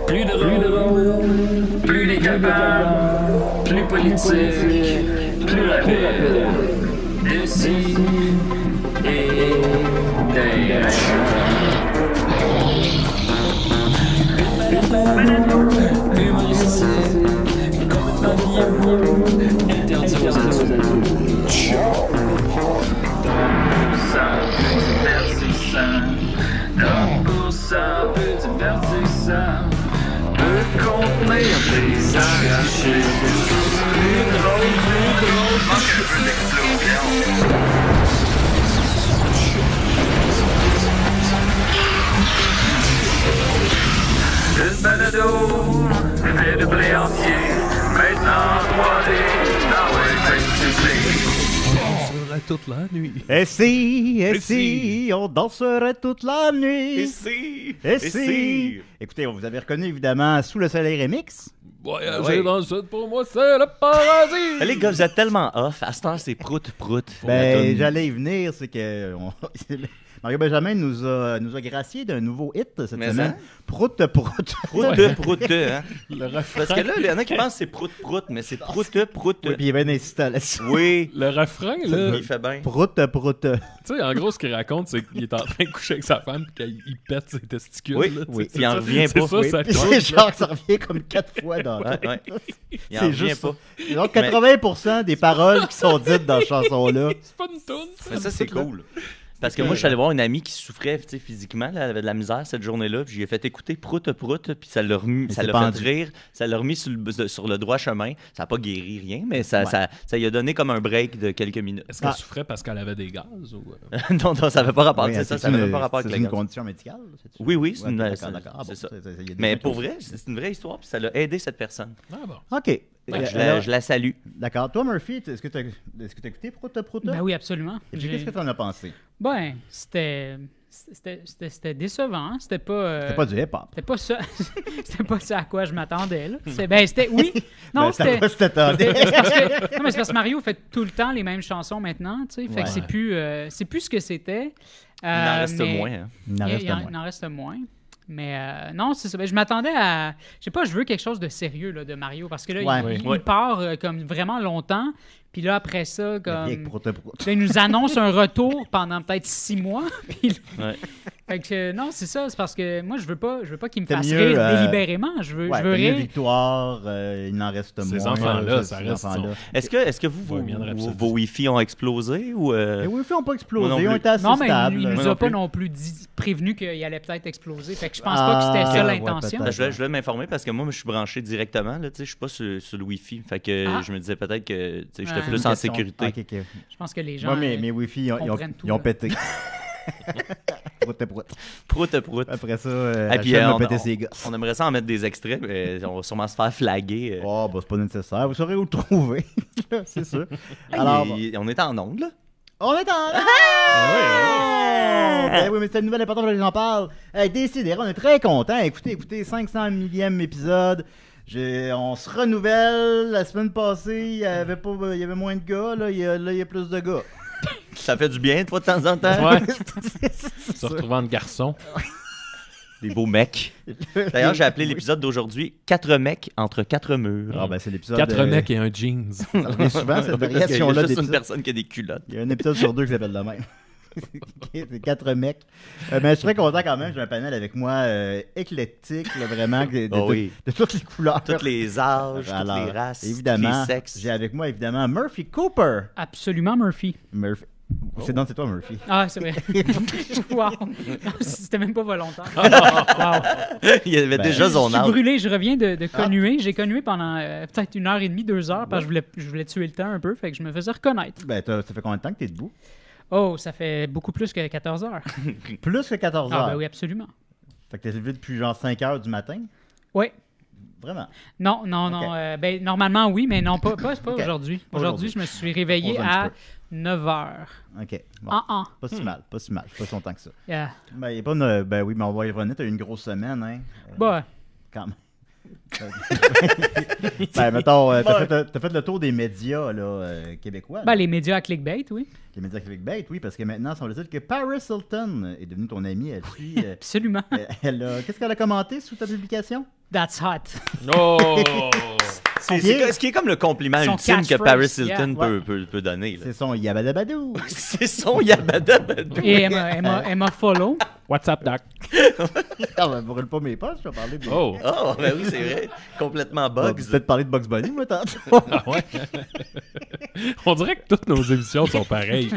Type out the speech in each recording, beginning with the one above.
Plus drôle, plus décapable, plus politique, plus rapide. D'ici et d'ailleurs. Humoristique, complètement vieux, interdit aux adultes. Ça peut divertissant, donc pour ça peut divertissant, peut contenir des arrachés. Plus drôle, manque un peu d'explosion. Une balado, fait de blé entier, maintenant 3D, dans le Toute la nuit. Et si, on danserait toute la nuit. Et si. Écoutez, vous avez reconnu évidemment Sous le soleil remix. Voyager dans le sud, pour moi, c'est le paradis. Les gars, vous êtes tellement off. À ce temps, c'est prout. Ben, j'allais y venir, c'est que Mario Benjamin nous a gracié d'un nouveau hit cette semaine. Prout. Prout, hein. Le refrain. Parce que là, il y en a qui pensent que c'est prout, mais c'est prout. Oui, puis il est bien insistant là-dessus. Oui. Le refrain, là. Il fait bien. Prout. Tu sais, en gros, ce qu'il raconte, c'est qu'il est en train de coucher avec sa femme et qu'il pète ses testicules. Oui, là, oui. c'est Il en ça. revient C'est pas. ça, Oui, ça puis tourne, c'est genre, ça revient comme 4 fois dans Ouais. Il en C'est revient juste pas. Donc 80% des paroles qui sont dites dans cette chanson-là. C'est pas une toune. Mais ça, c'est cool. Parce que moi, je suis allé voir une amie qui souffrait physiquement, là, elle avait de la misère cette journée-là, puis je lui ai fait écouter prout, puis ça l'a fait rire, ça l'a remis sur le droit chemin. Ça n'a pas guéri rien, mais ça lui a donné comme un break de quelques minutes. Est-ce qu'elle souffrait parce qu'elle avait des gaz ou... non, ça n'avait pas rapport Oui, ça n'avait pas rapport avec c'est les une gars. condition médicale? C'est-tu? Oui, c'est une... d'accord. c'est ça. Il y a des Mais gens pour qui- vrai, c'est une vraie histoire, puis ça l'a aidé cette personne. Ah bon. OK. Fait que Alors, je la salue. D'accord. Toi, Murphy, est-ce que tu as écouté Prout? Ben oui, absolument. Et puis, qu'est-ce que tu en as pensé? Ben, c'était décevant. C'était pas... C'était pas du hip-hop. C'était pas ça. C'était pas ça à quoi je m'attendais, là. C'était... Oui. Non, Ben, c'est à quoi tu t'attendais? c'est parce que... Non, mais c'est parce que Mario fait tout le temps les mêmes chansons maintenant, tu sais. Fait que Ouais. c'est plus ce que c'était. Il en reste mais- moins. Hein. Il en reste moins. Il en reste moins. Mais non, c'est ça. Ben, je m'attendais à... Je sais pas, je veux quelque chose de sérieux là, de Mario. Parce que là, Ouais. il part comme vraiment longtemps. Puis là, après ça, comme... Avec Prout. Là, il nous annonce un retour pendant peut-être 6 mois. Puis Ouais. fait que non, c'est ça. C'est parce que moi, je veux pas qu'il me C'est fasse mieux, rire délibérément. Je veux Ouais, t'as mieux rire. Victoire, il en reste moins. Ces enfants-là, ça ces reste enfants-là. Est-ce que vous, Bohemian Rhapsody. vos Wi-Fi ont explosé ou... Les Wi-Fi n'ont pas explosé, Moi non ils ont plus. été assez Non, mais stables. il Moi nous non a pas plus. non plus prévenu qu'il allait peut-être exploser. Fait que je pense pas que c'était ça ouais, l'intention. peut-être. Je voulais m'informer parce que moi, je suis branché directement. Là, je suis pas sur le Wi-Fi. Fait que Ah. je me disais peut-être que j'étais Ouais. plus en sécurité. Ok. Je pense que les gens... Moi, mes Wi-Fi, ils comprennent tout, ont là. pété. Prout. Prout. Après ça, Ah, puis, Rachel m'a on- pété ses gosses. On aimerait ça en mettre des extraits, mais on va sûrement se faire flaguer. Oh, bah, c'est pas nécessaire. Vous saurez où le trouver. C'est sûr. Hey, Alors, on est en ongle, là. on est en Ben oui, mais c'est une nouvelle importante que j'en parle. Décidérez, on est très contents. Écoutez, 500 millième épisode. On se renouvelle. La semaine passée, il y avait moins de gars. Là, il y a plus de gars. Ça fait du bien, toi, de temps en temps. Ouais. C'est Se retrouvant de garçons. Des beaux mecs. D'ailleurs, j'ai appelé l'épisode d'aujourd'hui 4 mecs entre 4 murs. Ah, ben c'est l'épisode. 4 mecs et un jeans. Ça revient souvent, cette Parce qu'il y a variation-là juste une d'épisode. personne qui a des culottes. Il y a un épisode sur 2 qui s'appelle de même. C'est 4 mecs. Mais je suis très content quand même. J'ai un panel avec moi éclectique, là, vraiment, de toutes les couleurs. Tous les âges, Alors, toutes les races, évidemment, tous les sexes. j'ai avec moi, évidemment, Murphy Cooper. Absolument, Murphy. C'est toi, Murphy. Ah, c'est vrai. Wow. Non, c'était même pas volontaire. Wow. Il y avait déjà son Je suis âge. brûlé, je reviens de connuer. J'ai connué pendant peut-être 1h30, 2 heures, parce que je voulais tuer le temps un peu, fait que je me faisais reconnaître. Ben, ça fait combien de temps que t'es debout? Oh, ça fait beaucoup plus que 14 heures. Plus que 14 heures. Ah, ben oui, absolument. Fait que t'es levé depuis genre 5 heures du matin? Oui. Vraiment? Non. Ben, normalement, oui, mais non, pas Ok. aujourd'hui. Pas Aujourd'hui, je me suis réveillé Pose un petit à 9 heures. OK. Bon. Pas si mal. Je suis pas si longtemps que ça. Yeah. Ben, y a pas ben oui, mais on va y revenir. T'as eu une grosse semaine, hein? Bah, Quand même. Ben, mettons, t'as fait le tour des médias là, québécois. ben, là. les médias à clickbait, oui. Les médias clickbait, oui, parce que maintenant, semble-t-il que Paris Hilton est devenue ton amie. Elle suit. Absolument. Qu'est-ce qu'elle a commenté sous ta publication? That's hot. Oh! Ce qui est comme le compliment Son ultime que catchphrase, Paris Hilton yeah. peut donner. Là. C'est son yabadabadou. C'est son yabadabadou. Et elle m'a follow. What's up, Doc? Ah, ben, brûle pas mes poches, je vais parler de... Oh! Oh, ben oui, c'est vrai. Complètement On va bugs. peut-être parler de Bugs Bunny, moi, tantôt. Ah ouais? On dirait que toutes nos émissions sont pareilles.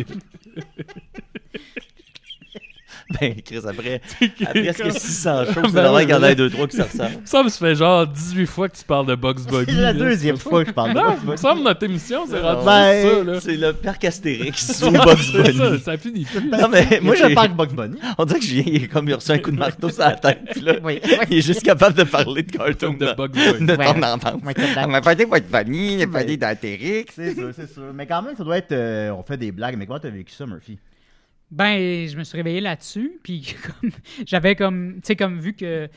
Ben, Chris, après presque 600 shows, c'est Ben normal oui, qu'il y en mais ait 2-3 qui se ressemblent. Ça me fait genre 18 fois que tu parles de Bugs Bunny. C'est la là. deuxième fois que je parle de Non, Bugs il me Bunny. semble notre émission, c'est rendu Ben, ça, là. C'est le père Astérix ou Bugs C'est Bunny. ça, ça finit plus. Non, mais moi, Moi, je parle de Bugs Bunny. on dirait que Julien, il est comme il a reçu un coup de marteau sur la tête. Puis là, Oui. il est juste capable de parler de cartoon De de Bugs Bunny. ton Ouais. enfance. Ouais, comme On m'a parlé de Bugs Bunny, il a parlé d'Astérix. C'est sûr, c'est sûr. Mais quand même, ça doit être... on fait des blagues, mais comment t'as vécu ça, Murphy? Ben, je me suis réveillé là-dessus, puis comme, j'avais comme, tu sais, comme vu que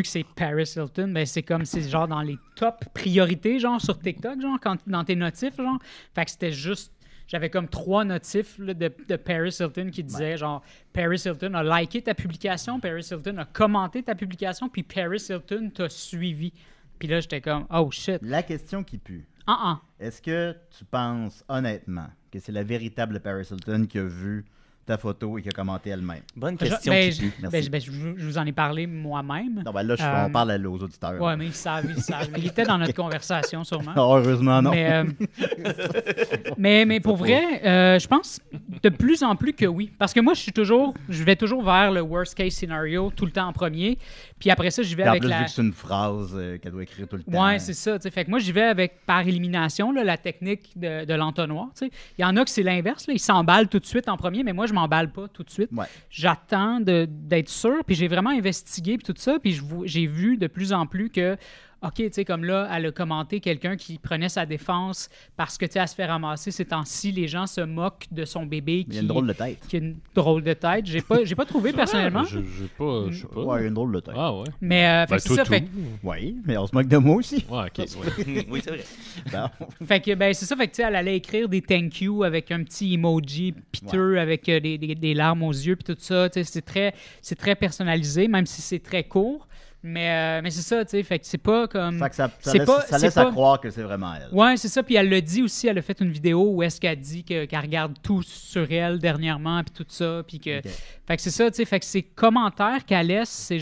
c'est Paris Hilton, ben c'est genre dans les top priorités, genre sur TikTok, genre dans tes notifs, genre. Fait que c'était juste, j'avais comme 3 notifs là, de Paris Hilton qui disaient genre Paris Hilton a liké ta publication, Paris Hilton a commenté ta publication, puis Paris Hilton t'a suivi. Puis là, j'étais comme, oh shit. La question qui pue. Est-ce que tu penses honnêtement que c'est la véritable Paris Hilton qui a vu ta photo et qui a commenté elle-même? Bonne question Ben, qui pue. Merci. je vous en ai parlé moi-même. Non, ben là, on parle aux auditeurs. Ouais, mais ils savent. Il était dans notre conversation, sûrement. Non, heureusement, non. Mais pour vrai, je pense de plus en plus que oui. Parce que moi, je vais toujours vers le worst case scenario tout le temps en premier. Puis après ça, j'y vais Puis en avec plus, la... vu que c'est une phrase qu'elle doit écrire tout le temps. Ouais, c'est ça. T'sais. Fait que moi, j'y vais avec par élimination, là, la technique de l'entonnoir. T'sais. Il y en a que c'est l'inverse. Là. Ils s'emballent tout de suite en premier, mais moi, je m'emballe pas tout de suite. Ouais. J'attends d'être sûr, puis j'ai vraiment investigué, puis tout ça, puis j'ai vu de plus en plus que, OK, tu sais, comme là, elle a commenté quelqu'un qui prenait sa défense parce que, tu sais, elle se fait ramasser ces temps-ci, les gens se moquent de son bébé Il y a une drôle de tête. qui a une drôle de tête. J'ai pas trouvé personnellement, Je sais pas. Ouais, il y a une drôle de tête. Ah ouais. mais fait Ben, que c'est ça, tout. Oui, mais on se moque de moi aussi. Ouais, ok. Ouais. Oui, c'est vrai. Bon. Fait que ben c'est ça, fait que tu sais, elle allait écrire des thank you avec un petit emoji piteux avec des larmes aux yeux puis tout ça, tu sais, c'est très personnalisé même si c'est très court, mais c'est ça, tu sais, fait que c'est pas comme Fait que ça c'est laisse, pas- ça c'est laisse pas- à croire que c'est vraiment elle. Ouais, c'est ça, puis elle le dit aussi, elle a fait une vidéo où est-ce qu'elle dit qu'elle regarde tout sur elle dernièrement puis tout ça, puis que Ok. fait que c'est ça, tu sais, fait que ces commentaires qu'elle laisse, ça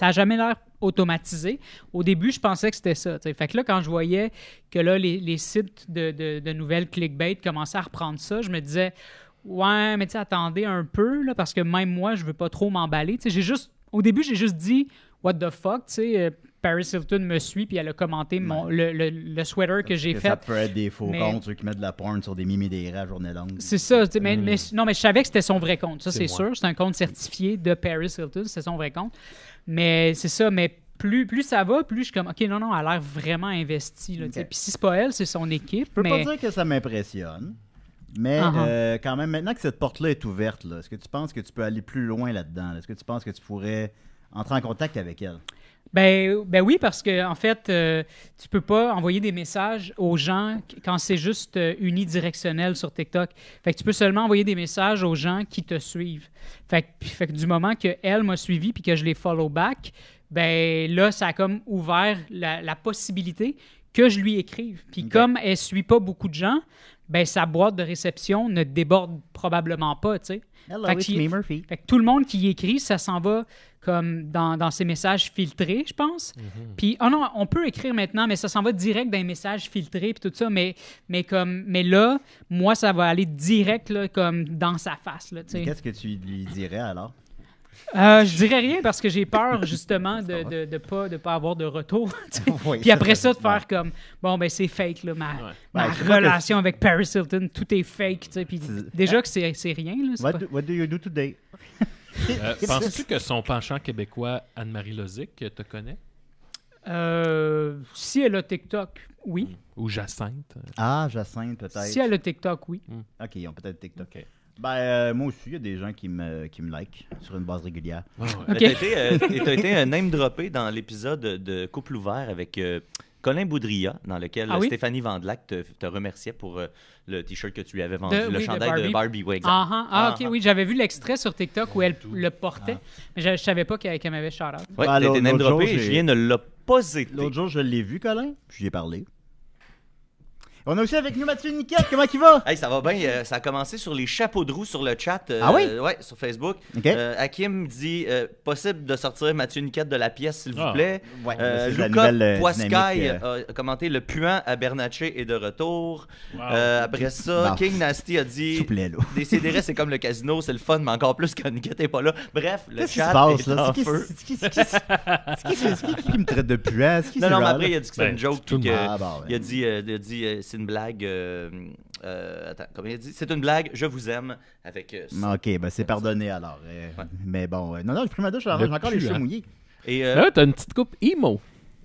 a jamais l'air automatisé. Au début, je pensais que c'était ça, tu sais. Fait que là, quand je voyais que là, les sites de nouvelles clickbait commençaient à reprendre ça, je me disais, ouais, mais tu sais, attendez un peu, là, parce que même moi, je veux pas trop m'emballer. Tu sais, au début, j'ai juste dit, what the fuck, tu sais, Paris Hilton me suit, puis elle a commenté le sweater que j'ai Que fait. ça peut être des faux Mais- comptes, ceux qui mettent de la porn sur des mimes et des rats à journée longue. C'est ça, tu sais, mais non, mais je savais que c'était son vrai compte, ça c'est moi. sûr. C'est un compte certifié de Paris Hilton, c'est son vrai compte. Mais c'est ça, mais plus ça va, plus je suis comme, OK, non, elle a l'air vraiment investie. Là, tu sais. Ok. Puis si c'est pas elle, c'est son équipe. Je peux mais... pas dire que ça m'impressionne, mais Uh-huh. quand même, maintenant que cette porte-là est ouverte, là, est-ce que tu penses que tu peux aller plus loin là-dedans? Est-ce que tu penses que tu pourrais entrer en contact avec elle? Ben oui, parce que en fait, tu peux pas envoyer des messages aux gens quand c'est juste unidirectionnel sur TikTok. Fait que tu peux seulement envoyer des messages aux gens qui te suivent. Fait que du moment qu'elle m'a suivi puis que je les follow back, ben là, ça a comme ouvert la possibilité que je lui écrive. Puis Ok. comme elle suit pas beaucoup de gens, ben sa boîte de réception ne déborde probablement pas, tu sais. Hello, Fait que it's il- me, Murphy. Fait que tout le monde qui y écrit, ça s'en va comme dans ses messages filtrés, je pense. Puis, oh non, on peut écrire maintenant, mais ça s'en va direct dans les messages filtrés puis tout ça. Mais là, moi, ça va aller direct là, comme dans sa face. Là, tu sais. Qu'est-ce que tu lui dirais alors? Je dirais rien parce que j'ai peur justement de pas avoir de retour. tu sais. Oui, Puis après ça, de ouais. faire comme, bon, ben c'est fake, là, ma Ben, je sais pas relation avec Paris Hilton, tout est fake. Tu sais. Puis C'est- déjà que c'est rien. Là, c'est pas- What do you do today? Penses-tu que son penchant québécois, Anne-Marie Lozic, te connaît? Si elle a TikTok, oui. Ou Jacinthe? Ah, Jacinthe, peut-être. Si elle a TikTok, oui. Ok, ils ont peut-être TikTok. Ok. Ben, moi aussi, il y a des gens qui me like sur une base régulière. Ah ouais. Ok. T'as été name droppé dans l'épisode de Couple ouvert avec Colin Boudria, dans lequel Ah oui? Stéphanie Vandelac te remerciait pour le T-shirt que tu lui avais vendu, le oui, chandail de Barbie. Oui, exact. OK, oui, j'avais vu l'extrait sur TikTok où elle le portait, mais je savais pas qu'elle m'avait shout-out. Ouais, Ah, t'as été name l'autre jour, droppé et j'ai- Julien ne l'a pas été. L'autre jour, je l'ai vu, Colin, puis j'y ai parlé. On a aussi avec nous Mathieu Niquette, comment il va? Hey, ça va bien. Ça a commencé sur les chapeaux de roue sur le chat. Ah oui? Ouais, sur Facebook. OK. Hakim dit possible de sortir Mathieu Niquette de la pièce, s'il vous plaît. Ouais, c'est la Luca nouvelle, Poiscaille dynamique, a commenté le puant à Bernatchez est de retour. Wow. Après ça, Bon. King Nasty a dit Souplé, là. Décidérez, c'est comme le casino, c'est le fun, mais encore plus quand Niquette n'est pas là. Bref, le Qu'est-ce qui chat se passe, est là? en C'est feu. qui me traite de puant? C'est qui Non, ces non, mais gens-là? après, il a dit que c'était Ben, une joke. tout puis le que- Ah, bon, ouais. il a dit c'est une blague. Attends, comment il a dit c'est une blague, je vous aime. Avec ça. Ok, ben c'est pardonné alors. Ouais. Mais bon, non, j'ai pris ma douche, alors Le j'ai encore les cheveux puant. mouillés. Et Là, t'as une petite coupe emo.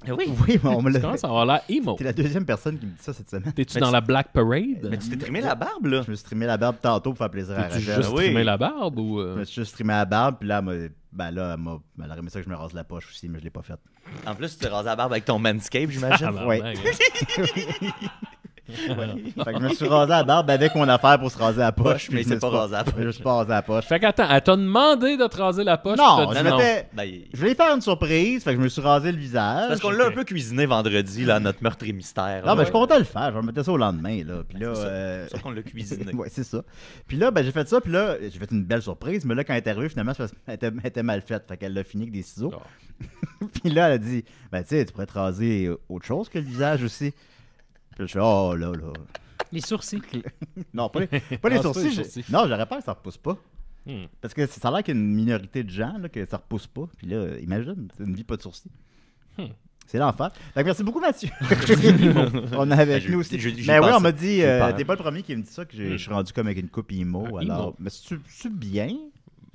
oui. Oui, mais on me Tu l'a. commences à avoir l'air emo. T'es la deuxième personne qui me dit ça cette semaine. T'es-tu Mais dans tu- la Black Parade? Mais tu t'es trimé la barbe, là. Je me suis trimé la barbe tantôt pour faire plaisir à T'es-tu Rachel. juste oui. trimé la barbe ou... Je me suis juste trimé la barbe, puis là, elle aurait aimé ça que je me rase la poche aussi, mais je l'ai pas fait. En plus, tu t'es rasé la barbe avec ton Manscape, j'imagine. Ah, Ouais. ben, Fait que je me suis rasé la barbe avec mon affaire pour se raser la poche. Mais puis il je s'est me pas suis rasé la poche. Je me suis pas rasé la poche. Fait qu'attends, elle t'a demandé de te raser la poche? Non, puis t'as je dit non. m'étais- Ben, Je voulais faire une surprise, fait que je me suis rasé le visage. parce qu'on l'a un peu cuisiné vendredi, là, notre meurtre et mystère. Non, là. mais je suis content de le faire. Je vais mettre ça au lendemain, là. Puis là, C'est ça. C'est ça qu'on l'a cuisiné. ouais, c'est ça. Puis là, ben, j'ai fait ça, puis là, j'ai fait une belle surprise, mais là, quand elle est arrivée, finalement, c'est parce qu'elle était mal faite. Fait qu'elle l'a fini avec des ciseaux. Oh. Puis là, elle a dit, ben, tu sais, tu pourrais te raser autre chose que le visage aussi. Puis là, je fais, oh là, là. Les sourcils. Non, pas les Ah, c'est sourcils. pas les sourcils. Non, j'aurais peur que ça repousse pas. Hmm. Parce que ça a l'air qu'il y a une minorité de gens là, que ça repousse pas. Puis là, imagine, c'est une vie pas de sourcils. Hmm. C'est l'enfer. Donc, merci beaucoup, Mathieu. On est avec Ben, nous aussi. j'y Mais oui, pensais. on m'a dit, J'ai peur. t'es pas le premier qui me dit ça, que je suis rendu comme avec une coupe emo. Ah, Alors, emo. mais c'est bien.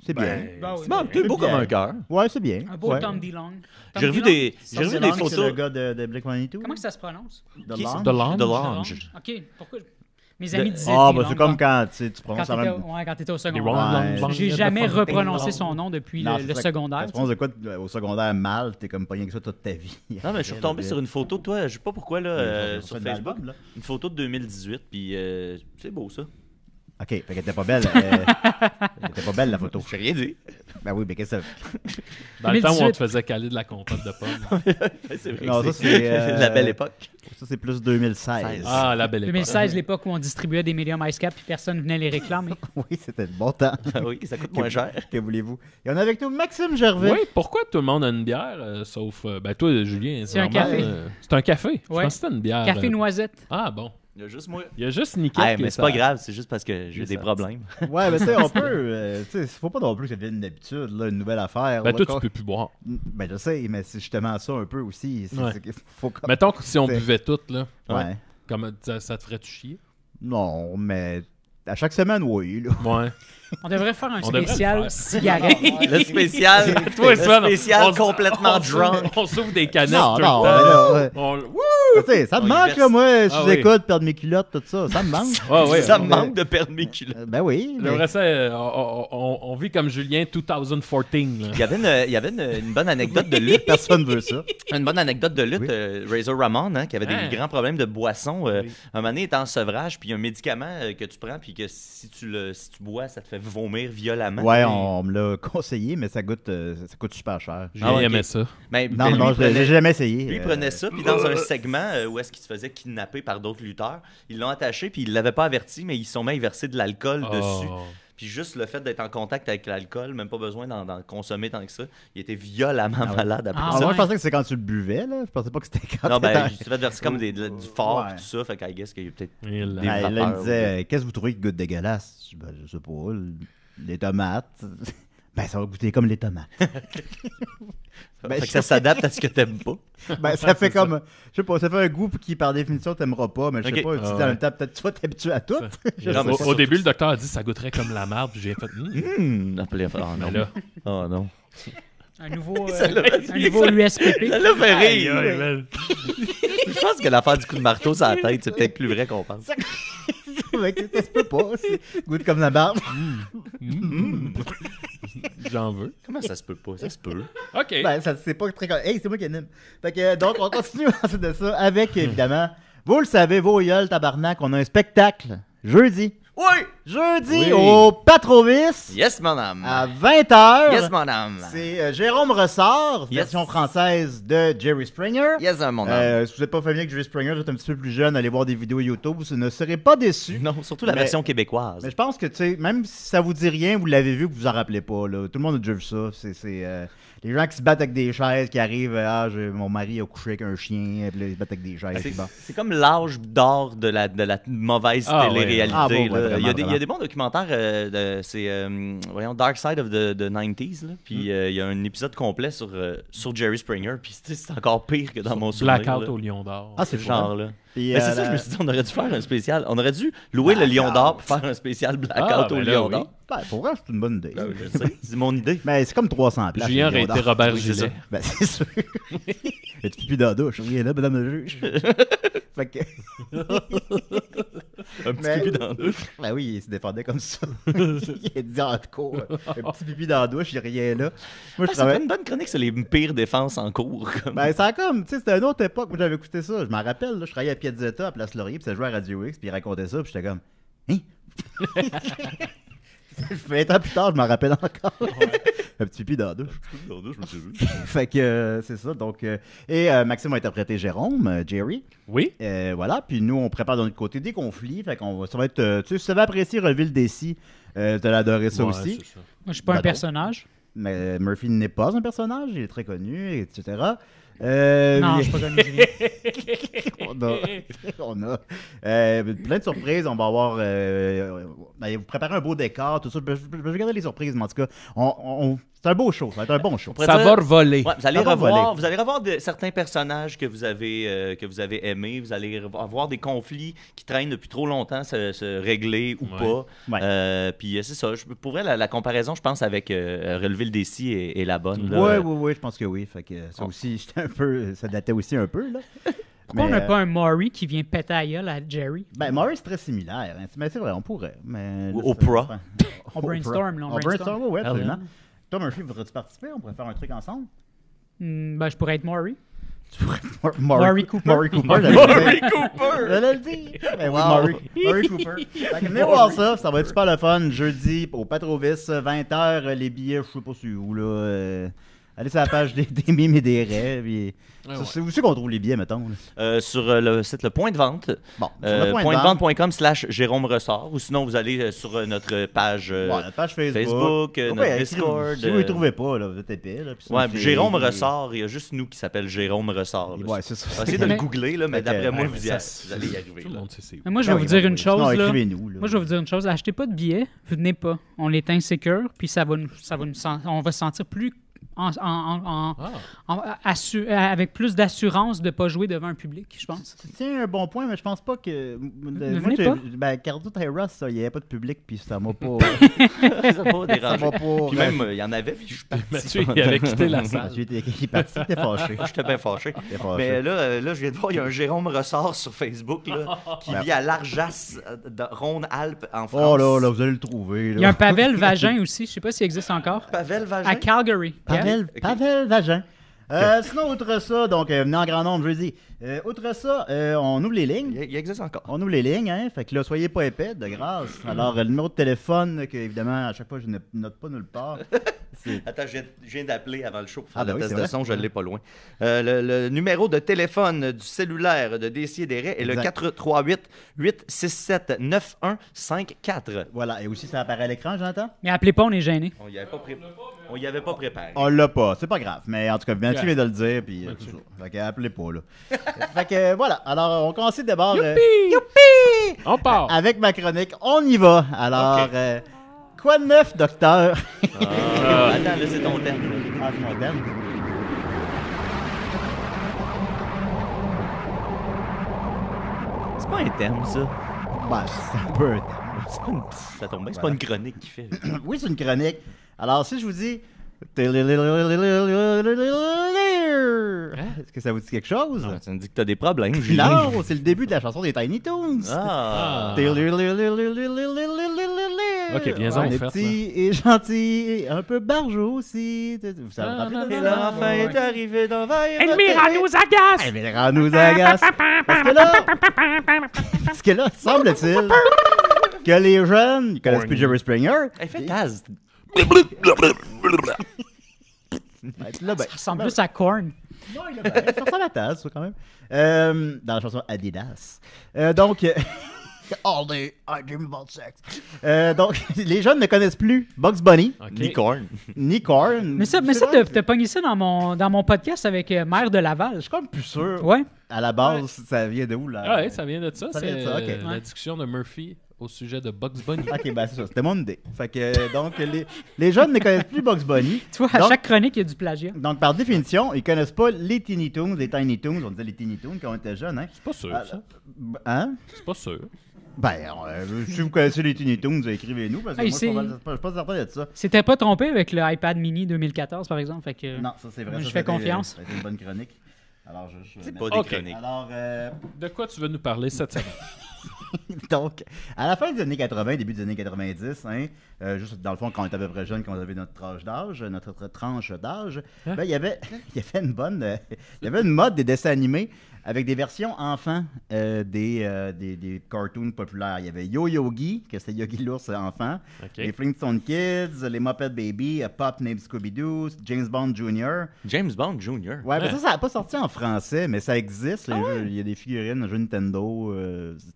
C'est bien. Ben oui. Bon, t'es beau bien. comme un cœur. Ouais, c'est bien. Un beau Ouais. Tom DeLonge. Tom J'ai revu DeLonge? des Tom DeLonge, c'est photos. le gars de Blink-182. Comment que ça se prononce? The Qui est- Lounge? The Lounge. The Lounge. OK, pourquoi? Mes amis disaient Ah, DeLonge, bah c'est comme bon. quand tu Quand prononces la t'étais même... quand t'étais au Les secondaire. Ouais. J'ai jamais reprononcé son nom depuis Non, le c'est ça, secondaire. Quand tu prononces de quoi au secondaire mal, t'es comme pas rien que ça toute ta vie. Non, mais je suis retombé sur une photo de toi, je sais pas pourquoi, là, sur Sur Facebook. Une photo de 2018, puis c'est beau, ça. Ok, fait qu'elle était pas belle. Elle était pas belle, la photo. J'ai rien dit. Ben oui, mais qu'est-ce que ça... Dans le temps où on 2018. te faisait caler de la compote de pommes. C'est vrai. Non, que ça, c'est, la belle époque. Ça, c'est plus 2016. Ah, la belle époque. 2016, l'époque où on distribuait des médiums Ice Cap puis personne venait les réclamer. Oui, c'était le bon temps. Oui, ça coûte moins cher. Que voulez-vous? Et on est avec nous Maxime Gervais. Oui, pourquoi tout le monde a une bière, sauf... ben toi, Julien, C'est un normal, café. C'est un café? Je Ouais. pense que c'était une bière. Café noisette. Ah, bon. Il y a juste moi. Il y a juste Niquette Hey, qui mais est c'est pas ça. grave, c'est juste parce que j'ai C'est des ça. problèmes. Ouais, mais tu sais, on peut... tu sais, faut pas non plus que ça devienne une habitude, là, une nouvelle affaire. Ben là, toi, qu'on- tu peux plus boire. Ben je sais, mais c'est justement ça un peu aussi. Ouais. Faut comme... Mettons que si on C'est- buvait toutes, là, Ouais. comme, ça te ferait-tu chier? Non, mais à chaque semaine, oui. Là. Ouais. On devrait faire un On devrait le spécial faire. cigarette. Le spécial, Toi, le Sven, spécial on- complètement on drunk. s'ouvre- On s'ouvre des canettes Non, tout non, le mais temps. là, ouais. Wouh! Tu sais, ça me On y manque, verse. là, moi, Ah sous oui. écoute, perdre mes culottes, tout ça. Ça me manque. Ah ouais, Ça on- me manque de permis culotte. Ben oui. mais- J'aimerais ça, on vit comme Julien 2014. Là. Il y avait une bonne anecdote de lutte. Personne veut ça. Une bonne anecdote de lutte, Oui. Razor Ramon, hein, qui avait Hein. des grands problèmes de boisson. Oui. Un moment donné, il est en sevrage, puis il y a un médicament que tu prends, puis que si tu bois, ça te fait vomir violemment. Ouais, on me l'a conseillé, mais ça coûte super cher. Julien Ah ouais, aimait ok. ça. Mais, Non, lui, non, il je l'ai prenait- jamais essayé. Lui, il prenait ça, puis dans un segment où est-ce qu'il se faisait kidnapper par d'autres lutteurs, ils l'ont attaché, puis ils l'avaient pas averti, mais ils sont mis à y verser de l'alcool dessus. Oh. Puis juste le fait d'être en contact avec l'alcool, même pas besoin d'en consommer tant que ça, il était violemment ouais. malade après Ah Ah, ça. moi, ouais. je pensais que c'est quand tu le buvais, là. Je pensais pas que c'était quand Non, ben, t'étais- il s'est fait verser comme du fort Ouais. et tout ça, fait qu'I guess qu'il y a peut-être Et là. Des Ah, là, il me vapeurs, disait, qu'est-ce que vous trouvez qui goûte dégueulasse? Je dis, ben, je sais pas, les tomates. Ben, ça va goûter comme les tomates. Ben, fait que ça s'adapte à ce que t'aimes pas. Ben, ça fait comme, je sais pas, ça fait un goût qui, par définition, t'aimeras pas, mais je sais Ok. pas, tu dis Ah en ouais. même temps, peut-être tu vas t'habituer à tout. Je Non, sais mais pas. Au début, le docteur a dit que ça goûterait comme la marde, puis j'ai fait. Appelez- oh, non. Mais là. Oh non. Un nouveau, Ça l'a un nouveau USPP. Ça l'a fait Aïe, rire. aïe, man. Je pense que l'affaire du coup de marteau sur la tête, c'est peut-être plus vrai qu'on pense. Mais ça se peut pas, c'est goûte comme la barbe. J'en veux. Comment ça se peut pas? Ça se peut. OK. Ben, ça, c'est pas très... Hey, c'est moi qui anime. Fait que, donc, on continue ensuite de ça avec, évidemment, vous le savez, vos gueules, tabarnak, on a un spectacle jeudi. Oui! Jeudi Oui. au Patrovis Yes, madame. à 20h. Yes, madame. C'est Jérôme Ressort, Yes. version française de Jerry Springer. Yes, mon âme. Si vous n'êtes pas familier avec Jerry Springer, vous êtes un petit peu plus jeune, allez voir des vidéos YouTube, vous ne serez pas déçus. Non, surtout la Mais- version québécoise. Mais je pense que, tu sais, même si ça vous dit rien, vous l'avez vu, que vous en rappelez pas, là. Tout le monde a déjà vu ça. C'est les gens qui se battent avec des chaises, qui arrivent, mon mari a couché avec un chien, puis là, ils se battent avec des chaises. C'est puis bon. c'est comme l'âge d'or de la mauvaise Ah, télé-réalité. ouais. Ah, bon, là. ouais, il, y a des, vraiment, il y a des bons documentaires. C'est voyons, Dark Side of the 90s. Là. Puis il y a un épisode complet sur Jerry Springer. Puis c'est encore pire que dans mon souvenir. Blackout là. au Lion d'Or. Ah, C'est c'est ce genre-là. Puis, Mais c'est ça, je me suis dit, on aurait dû faire un spécial. On aurait dû louer le Lion d'Or pour faire un spécial Blackout Ah, au ben là, Lion oui. d'Or. Ben, pour vrai, c'est une bonne idée. Ben oui, je sais, c'est mon idée. Mais c'est comme 300 places. Julien les aurait Lions été d'Or. Robert Oui, c'est Gillet. ça. Ben, c'est sûr. Et tu pipi dans la douche. Rien là, madame le juge. Fait que... Un petit Mais- pipi dans le Ben oui, il se défendait comme ça. Il a dit en cours. Un petit pipi dans la douche, il n'y a rien là. Moi, je C'est travaille. une bonne chronique, c'est les pires défenses en cours. Comme... Ben, ça a comme, tu sais, c'était une autre époque où j'avais écouté ça. Je m'en rappelle, là, je travaillais à Piazzetta, à Place Laurier, puis ça jouait à Radio X, puis il racontait ça, puis j'étais comme, hein? 20 ans plus tard, je m'en rappelle encore. Un petit pipi dans la douche. Fait que c'est ça. Donc, Maxime a interprété Jérôme, Jerry. Oui. Voilà. Puis nous, on prépare de notre côté des conflits. Fait qu'on ça va être. Tu sais, si tu avais apprécié Reville Décis, t'as adoré ça Ouais, aussi. c'est ça. Moi, je suis pas Ben un non. personnage. Mais Murphy n'est pas un personnage. Il est très connu, etc. Non, puis- je suis pas comme Julien. on a plein de surprises. On va avoir. Vous préparez un beau décor, tout ça. Je vais regarder les surprises, mais en tout cas, c'est un beau show. Ça va être un bon show. pourrait Ça dire- va revoler. Ouais, vous allez Ça va revoir, voler. vous allez revoir certains personnages que vous avez aimés. Vous allez avoir des conflits qui traînent depuis trop longtemps se régler ou Ouais. pas. Ouais. Puis c'est ça. Pour vrai, la comparaison, je pense, avec Relever le décis est la bonne. là. Oui, je pense que oui. Fait que ça aussi, c'était un peu. Ça datait aussi un peu, là. Pourquoi Mais, on n'a pas un Maury qui vient péter à gueule à Jerry? Ben, Murray, c'est très similaire. Hein. Mais c'est vrai, on pourrait. Mais, Ou là, Oprah. c'est- On brainstorm, là, on On brainstorm, oui, absolument. Ellen. Toi, Murphy, voudrais-tu participer? On pourrait faire un truc ensemble. Ben, je pourrais être Maury. Murray Cooper. Murray Cooper. Murray Cooper! J'allais le dire. Ben oui, Wow. Murray Cooper. Fait que venez voir ça va être super le fun. Jeudi au Patrovis, 20h, les billets, je sais pas sur où, là. Allez sur la page des mimes et des rêves. Et... Ouais, C'est où c'est qu'on trouve les billets, mettons? Là? Sur le site Le Point de Vente. Bon, sur le point de vente. Pointdevente.com/Jérôme Ressort. Ou sinon, vous allez sur notre page Bon, notre page Facebook. Facebook, notre Ouais, Discord. Si vous ne les trouvez pas, là, vous êtes épais. Là, puis sinon, Ouais, c'est- Jérôme Ressort, il y a juste nous qui s'appelle Jérôme Ressort. là. Ouais, c'est On va ça. essayer de le Mais- googler, là, mais Fait que, d'après moi, Ouais, vous, mais vous allez y arriver. Tout le là. monde sait c'est où. Mais moi, je vais Ah vous oui, dire bon, une oui. chose, Sinon, là. écrivez-nous, là. Moi, je vais vous dire une chose. Achetez pas de billets, venez pas. On est insécure, puis on va se sentir plus Ah. avec plus d'assurance de ne pas jouer devant un public, je pense. C'est un bon point, mais je pense pas que. venez pas. Ben, Cardo Terrace, ça, il n'y avait pas de public, puis ça m'a pas. Ça va pas ça déranger. m'a pas. Puis même, il y en avait, puis je suis parti. Mathieu, il avait quitté la salle. Mathieu était il est parti, t'es fâché. J'étais bien fâché. T'es fâché. Mais là, je viens de voir, il y a un Jérôme Ressort sur Facebook là, qui vit à Larjas, de Rhône-Alpes, en France. Oh là, là, vous allez le trouver. Il y a un Pavel Vagin aussi, je sais pas s'il existe encore. Pavel Vagin. À Calgary. Pavel Vagin. Sinon, outre ça, donc, venez en grand nombre jeudi. Outre ça, on ouvre les lignes. Il existe encore. On ouvre les lignes, hein. Fait que là, soyez pas épais, de grâce. Alors, le numéro de téléphone, que évidemment, à chaque fois, je ne note pas nulle part. C'est Attends, je viens d'appeler avant le show pour faire Ah, ben le oui, test c'est de vrai. son, je l'ai pas loin. Le numéro de téléphone du cellulaire de Décideret est le Exact. 438-867-9154. Voilà. Et aussi, ça apparaît à l'écran, Jonathan? Mais appelez pas, on est gêné. On y avait pas préparé. On l'a pas, c'est pas grave. Mais en tout cas, Mathieu vient de le dire, puis tout ça. Fait que appelez pas, là. Fait que voilà. Alors, on commence d'abord. Youpi! On part. Avec ma chronique, on y va. Alors, quoi de neuf, docteur? Attends, là, c'est ton thème. là. Ah, c'est mon thème. C'est pas un thème, ça. Ben, c'est un peu un thème. C'est pas une... Ça tombe bien, c'est pas une chronique qu'il fait. Oui, c'est une chronique. Alors, si je vous dis. Est-ce que ça vous dit quelque chose? Ça me dit que t'as des problèmes, Julien. Non, c'est le début de la chanson des Tiny Toons. Ah. Ouais, Ok, viens-en, on est offerte, petit et gentil, et un peu barjot aussi. Vous savez Ah, rappeler de Et ça? là, enfin est arrivé d'envahir. Elmira nous agace! Eh bien, nous agace. Parce que là, semble-t-il que les jeunes, ils connaissent plus Jerry Springer. Elle fait Taz. Là, ben, Ça ressemble plus à Korn. non, il a bien. Ça ressemble à Taz, ça, quand même. Dans la chanson Adidas. Donc, All day, I dream about sex. Donc, les jeunes ne connaissent plus Bugs Bunny, Ok. Ni corn. ni Korn. Mais ça, C'est vrai, t'as pogné ça dans mon podcast avec Mère de Laval. je suis comme plus sûr. Ouais. À la base, ça vient de où, là? Ah ouais, ça vient de ça. Ça vient C'est de ça, ok. la Ouais. discussion de Murphy au sujet de Bugs Bunny. Ok, ben c'est ça, c'était mon idée. Fait que, donc, les jeunes ne connaissent plus Bugs Bunny. Tu vois, à Donc- chaque chronique, il y a du plagiat. Donc, par définition, ils connaissent pas les Teeny Toons, les Tiny Toons. On disait les Teeny Toons quand on était jeunes, hein? C'est pas sûr, ça. Hein? C'est pas sûr. Ben, si vous connaissez les Teeny Toons, écrivez-nous, parce que Hey, moi, je suis pas certain de ça. C'était pas trompé avec le iPad mini 2014, par exemple. Fait que, Non, ça c'est vrai. Moi, ça, je fais c'était- confiance. Ça a été une bonne chronique. Alors, C'est mais- pas des Ok. chroniques. Alors, De quoi tu veux nous parler cette semaine? donc, à la fin des années 80, début des années 90, hein, juste dans le fond, quand on était à peu près jeune, quand on avait notre tranche d'âge, notre tranche d'âge, Hein? ben, il y avait une bonne, il y avait une mode des dessins animés avec des versions enfants des cartoons populaires. Il y avait Yo-Yogi, que c'était Yogi l'ours enfant, Ok. les Flintstone Kids, les Muppet Baby, A Pop Named Scooby-Doo, James Bond Jr. James Bond Jr. Ouais, mais ça n'a pas sorti en français, mais ça existe. Les jeux, il y a des figurines, un jeu Nintendo.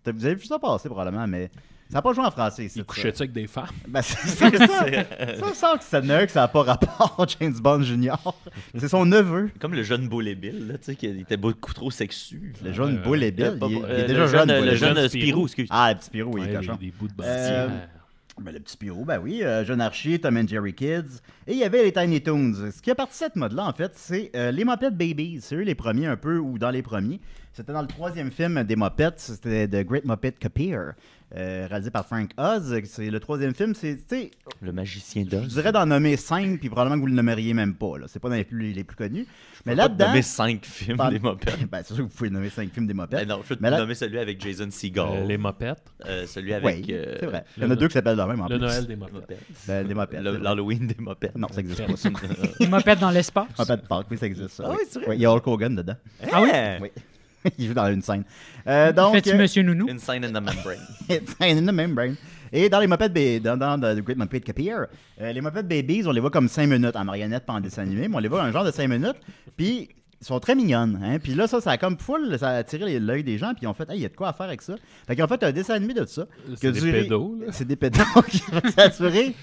Vous avez vu ça passer probablement, mais ça n'a pas joué en français ici. Il couchait-tu avec des femmes? Ben, c'est ça. Ça sent que c'est neutre, ça n'a pas rapport James Bond Jr. C'est son neveu. Comme le jeune Bull et Bill, là, tu sais, qui était beaucoup trop sexu. Le jeune Bull et Bill. Il est le déjà jeune. Bull Le et jeune jeune Spirou, Spirou. excuse. Ah, le petit Spirou, il est Ouais, cochon. des bouts de Euh, bâtiment. Ben, le petit Spirou, ben oui. Jeune Archie, Tom and Jerry Kids. Et il y avait les Tiny Toons. Ce qui a parti cette mode-là, en fait, c'est les Muppet Babies. C'est eux les premiers, un peu, ou dans les premiers. C'était dans le troisième film des Muppets. C'était The Great Muppet Caper, réalisé par Frank Oz. C'est le troisième film. C'est, tu sais, Le magicien je d'Oz. dirais d'en nommer 5, puis probablement que vous le nommeriez même pas. Là. C'est pas dans les plus connus. Mais là-dedans. nommer 5 films Par- des Muppets. Ben, c'est sûr que vous pouvez nommer 5 films des Muppets. Ben non, je vais te Mais là- nommer celui avec Jason Segel. Les mopettes. Celui avec. Oui, c'est vrai. Il y le en a no- deux qui s'appellent de même en Le plus. Noël des mopettes. Muppets. Ben, des Muppets. c'est vrai. L'Halloween des Muppets. Non, ça existe pas. Ça. Il m'a dans l'espace. Muppet Park, oui, ça existe. Ça, Ah oui. oui, c'est vrai. Oui, il y a Hulk Hogan dedans. Ah oui? Oui. Il joue dans une scène. Donc, Fais-tu Monsieur Nounou? Inside in the Membrane. It's in the membrane. Et dans les Muppet dans The Great Muppet Caper, les Muppet Babies, on les voit comme 5 minutes en marionnette pas en dessin animé, mais on les voit un genre de 5 minutes, puis ils sont très mignonnes. Hein? Puis là, ça a comme full, ça a attiré l'œil des gens, puis ils ont fait, hey, il y a de quoi à faire avec ça. Fait qu'ils ont fait un dessin animé de ça. qui a C'est des duré- pédos, là. C'est des pédos qui ça a duré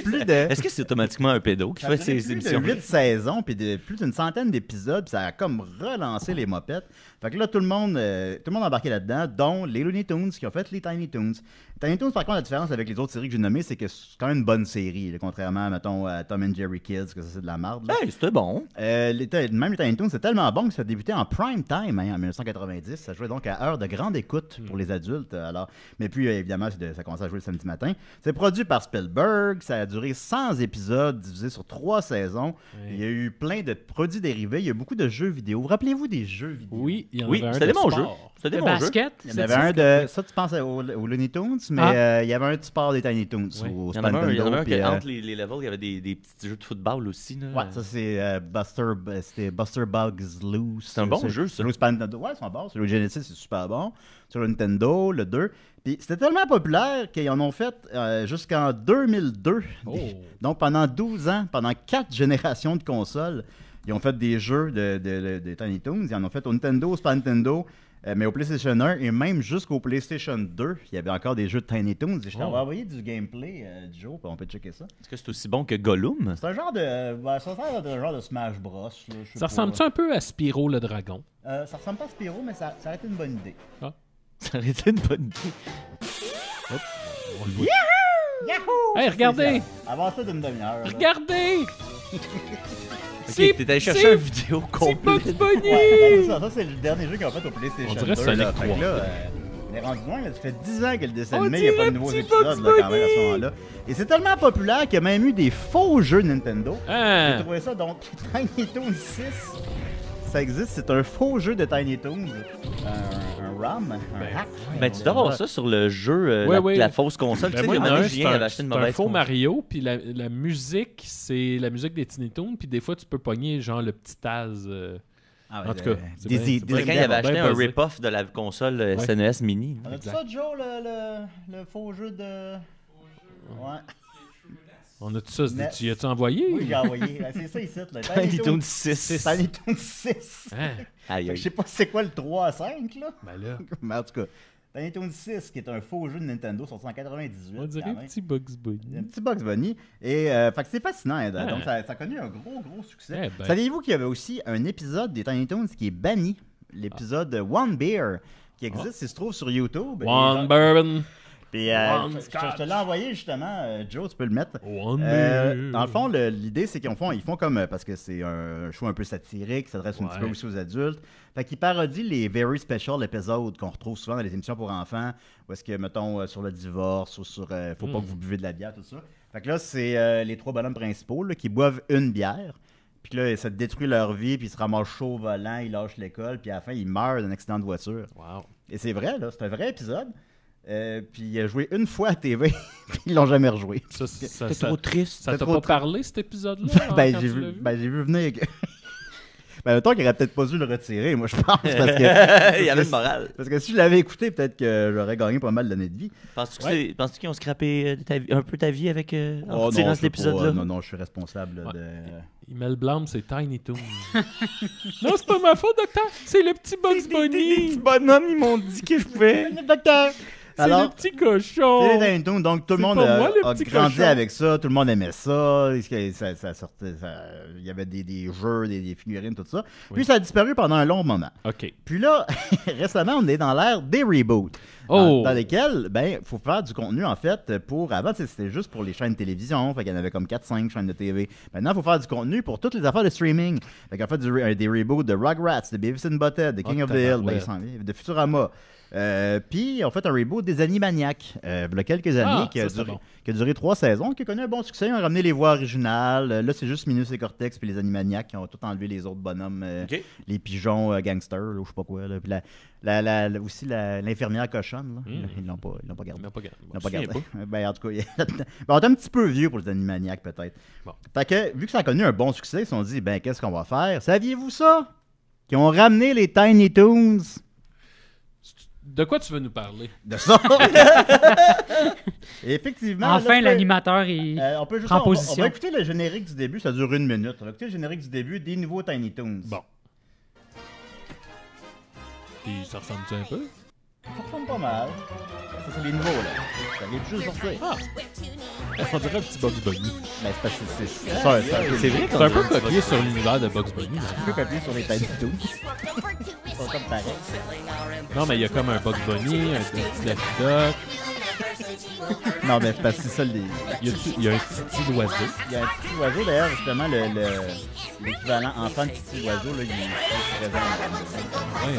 plus de. Est-ce que c'est automatiquement un pédo qui Ça a fait duré ces plus émissions? de 8 saisons, puis de plus d'une centaine d'épisodes, puis ça a comme relancé les mopettes. Fait que là, tout le monde a embarqué là-dedans, dont les Looney Tunes qui ont fait les Tiny Toons. Tiny Toons, par contre, la différence avec les autres séries que j'ai nommées, c'est que c'est quand même une bonne série, là, contrairement, mettons, à Tom and Jerry Kids, que ça, c'est de la merde. là. Hey, c'était bon. Même les Tiny Toons, c'est tellement bon que ça a débuté en prime time hein, en 1990. Ça jouait donc à heure de grande écoute pour les adultes. Alors, mais puis, évidemment, ça commençait à jouer le samedi matin. C'est produit par Spielberg. Ça a duré 100 épisodes divisés sur 3 saisons. Ouais. Il y a eu plein de produits dérivés. Il y a beaucoup de jeux vidéo. Rappelez-vous des jeux vidéo? Oui, il y en Oui, avait un c'était de des bons sport. jeux. C'était des Le bons jeux. basket? Il y en avait un de... Ça, tu penses aux Looney Tunes, mais Ah. il y avait un de sport des Tiny Toons Oui. au Il y en avait un, Nintendo, puis, entre les levels, il y avait des petits jeux de football aussi. Là. Ouais, ça c'est c'était Buster Bugs Loose. C'est un bon jeu, ça. Sur le Super Nintendo. Ouais, ils sont bons. Sur le Genesis, c'est super bon. Sur le Nintendo, le 2. Puis c'était tellement populaire qu'ils en ont fait jusqu'en 2002. Oh. Donc pendant 12 ans, pendant 4 générations de consoles, ils ont fait des jeux de Tiny Toons. Ils en ont fait au Nintendo, au Super Nintendo, mais au PlayStation 1 et même jusqu'au PlayStation 2, il y avait encore des jeux de Tiny Toons. Et je t'avais Oh. envoyé du gameplay du jour, puis on peut checker ça. Est-ce que c'est aussi bon que Gollum? C'est un genre de. Ça ressemble à un genre de Smash Bros. Là, je sais Ça pas. ressemble-tu un peu à Spyro le dragon? Ça ressemble pas à Spyro, mais ça aurait été une bonne idée. Ça aurait été une bonne idée. On le voit. Yahoo! Hey, regardez! Avant ça d'une demi-heure. là. Regardez! Ok, t'es allé chercher une vidéo C'est Bugs complète. Bunny! Ouais, ça, c'est le dernier jeu qu'ils ont fait au PlayStation. On dirait 2, Sonic là. Fait que 3. là, on est rendu loin, là. Ça fait 10 ans que le dessin On animé, il n'y a pas de dirait nouveaux petit épisodes Bugs là, quand même à ce moment-là. Et c'est tellement populaire qu'il y a même eu des faux jeux Nintendo. J'ai Hein? trouvé ça, donc Tiny Toons 6. Ça existe, c'est un faux jeu de Tiny Toons. Un ROM, un hack. Ben, tu dois avoir ça sur le jeu, la fausse console. Ben tu moi, sais, il y en a un, Julien avait acheté une c'est un mauvaise faux console. Mario, puis la musique, c'est la musique des Tiny Toons, puis des fois, tu peux pogner genre le petit Taz. Ah En tout cas, c'est bien- Dizzy, c'est C'est bien quand il avait acheté bien un buzzé. rip-off de la console SNES Mini. On a ça, Joe, le faux jeu de... Ouais. On a tout ça. Mais- Tu y as-tu envoyé? Oui, j'ai envoyé. C'est ça ici, là. Tiny Toons 6. Tiny Toons 6. Hein? Aïe, Je aïe. sais pas c'est quoi le 3 à 5, là. Ben là, Mais en tout cas, Tiny Toons 6, qui est un faux jeu de Nintendo sorti en 98. on dirait quand un même. petit Bugs Bunny. Un petit Bugs Bunny. Et fait que c'est fascinant. Hein, Ouais. Donc, ça a connu un gros succès. Eh ben. Saviez-vous qu'il y avait aussi un épisode des Tiny Toons qui est banni? L'épisode One Beer, qui existe, il se trouve sur YouTube. One Bourbon. Puis, One je Scotch. te l'ai envoyé justement, Joe, tu peux le mettre. One Beer. Dans le fond, l'idée, c'est qu'ils font comme, parce que c'est un show un peu satirique, qui s'adresse un petit peu Ouais. aussi aux adultes. Fait qu'ils parodient les very special episodes qu'on retrouve souvent dans les émissions pour enfants, où est-ce que, mettons, sur le divorce ou sur faut pas que vous buvez de la bière, tout ça. Fait que là, c'est les trois bonhommes principaux là, qui boivent une bière. Puis là, ça détruit leur vie, puis ils se ramassent chaud au volant, ils lâchent l'école, puis à la fin, ils meurent d'un accident de voiture. Wow. Et c'est vrai, là, c'est un vrai épisode. Puis il a joué une fois à TV, puis ils l'ont jamais rejoué. Ça C'est trop triste. ça c'est t'a trop pas triste. parlé, cet épisode-là? Ben, quand j'ai tu vu, l'as vu? ben, j'ai vu venir. Ben, mettons qu'il aurait peut-être pas dû le retirer, moi, je pense. Parce que, Il y avait une morale. parce que si je l'avais écouté, peut-être que j'aurais gagné pas mal d'années de vie. Penses-tu Ouais. penses-tu qu'ils ont scrappé un peu ta vie avec en Oh, retirant non, cet épisode-là? non, je suis responsable Ouais. de. Il met le blâme, c'est Tiny Toons. Non, c'est pas ma faute, docteur. C'est le petit Bugs Bunny. bonhommes, ils m'ont dit que je pouvais. Docteur! C'est le Alors, petit cochon. c'est les Tiny Toons, donc tout le C'est monde pas moi, le a petit grandi cochon. avec ça, tout le monde aimait ça, ça sortait, il y avait des jeux, des figurines, tout ça. Puis Oui. ça a disparu pendant un long moment. OK. Puis là, récemment, on est dans l'ère des reboots. Oh! Dans lesquels, ben, faut faire du contenu, en fait, pour... Avant, c'était juste pour les chaînes de télévision, fait qu'il y en avait comme 4-5 chaînes de TV. Maintenant, il faut faire du contenu pour toutes les affaires de streaming. Fait qu'on fait des reboots de Rugrats, de Beavis and Butthead, de King Oh, of the Hill, ben, tabarouette. ils s'en viennent, de Futurama. Puis, on fait un reboot des Animaniacs, il y a quelques années, Ah, qui, a ça, c'est duré, bon. qui a duré 3 saisons, qui a connu un bon succès. Ils ont ramené les voix originales. Là, c'est juste Minus et Cortex puis les Animaniacs qui ont tout enlevé les autres bonhommes, OK. les pigeons gangsters, là, ou je sais pas quoi. Là. Puis aussi l'infirmière cochonne. Là. Ils l'ont pas gardé. Il n'a pas gagné. Ils l'ont Je pas me gardé. souviens Ben, en tout cas, ben, on est un petit peu vieux pour les Animaniacs, peut-être. Bon. Fait que, vu que ça a connu un bon succès, ils se sont dit, ben, qu'est-ce qu'on va faire? Saviez-vous ça? Qu'ils ont ramené les Tiny Toons De quoi tu veux nous parler? de ça. Et effectivement. là, Enfin, je peux- l'animateur est. on peut juste prend on va position. écouter le générique du début, ça dure 1 minute. On va écouter le générique du début des nouveaux Tiny Toons. Bon. Puis ça ressemble-tu un peu? Ça ressemble pas mal. Ça, c'est les nouveaux, là. Ça vient tout juste sortir. Ah! On dirait un petit Bugs Bunny. Ben, c'est parce que c'est ça. C'est vrai C'est un peu copié sur l'univers de Bugs Bunny. Tu peux copier sur les Tiny Toons. Ils sont comme pareils. Non, mais il y a comme un Bugs Bunny, un petit Daffy Duck. Non, mais c'est parce que c'est ça le. Il y a un petit oiseau. Il y a un petit oiseau, d'ailleurs, justement, l'équivalent enfant de petit oiseau, là, il est présent. Ouais.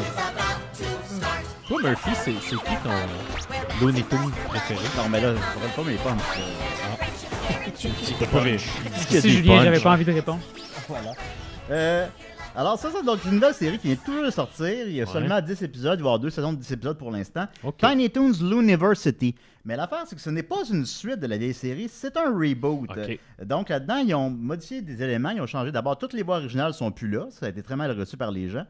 Toi, Murphy, c'est qui ton Looney Tunes préféré? Non, mais là, je pourrais pas mes pommes. T'es pas riche. Si Julien, j'avais pas envie de répondre. Voilà. Alors, ça, c'est donc une nouvelle série qui vient toujours de sortir. Il y a Ouais. seulement 10 épisodes. Il va y avoir 2 saisons de 10 épisodes pour l'instant. Ok. Tiny Toons Looniversity. Mais l'affaire, c'est que ce n'est pas une suite de la vieille série, c'est un reboot. Ok. Donc là-dedans, ils ont modifié des éléments, ils ont changé. D'abord, toutes les voix originales sont plus là. Ça a été très mal reçu par les gens.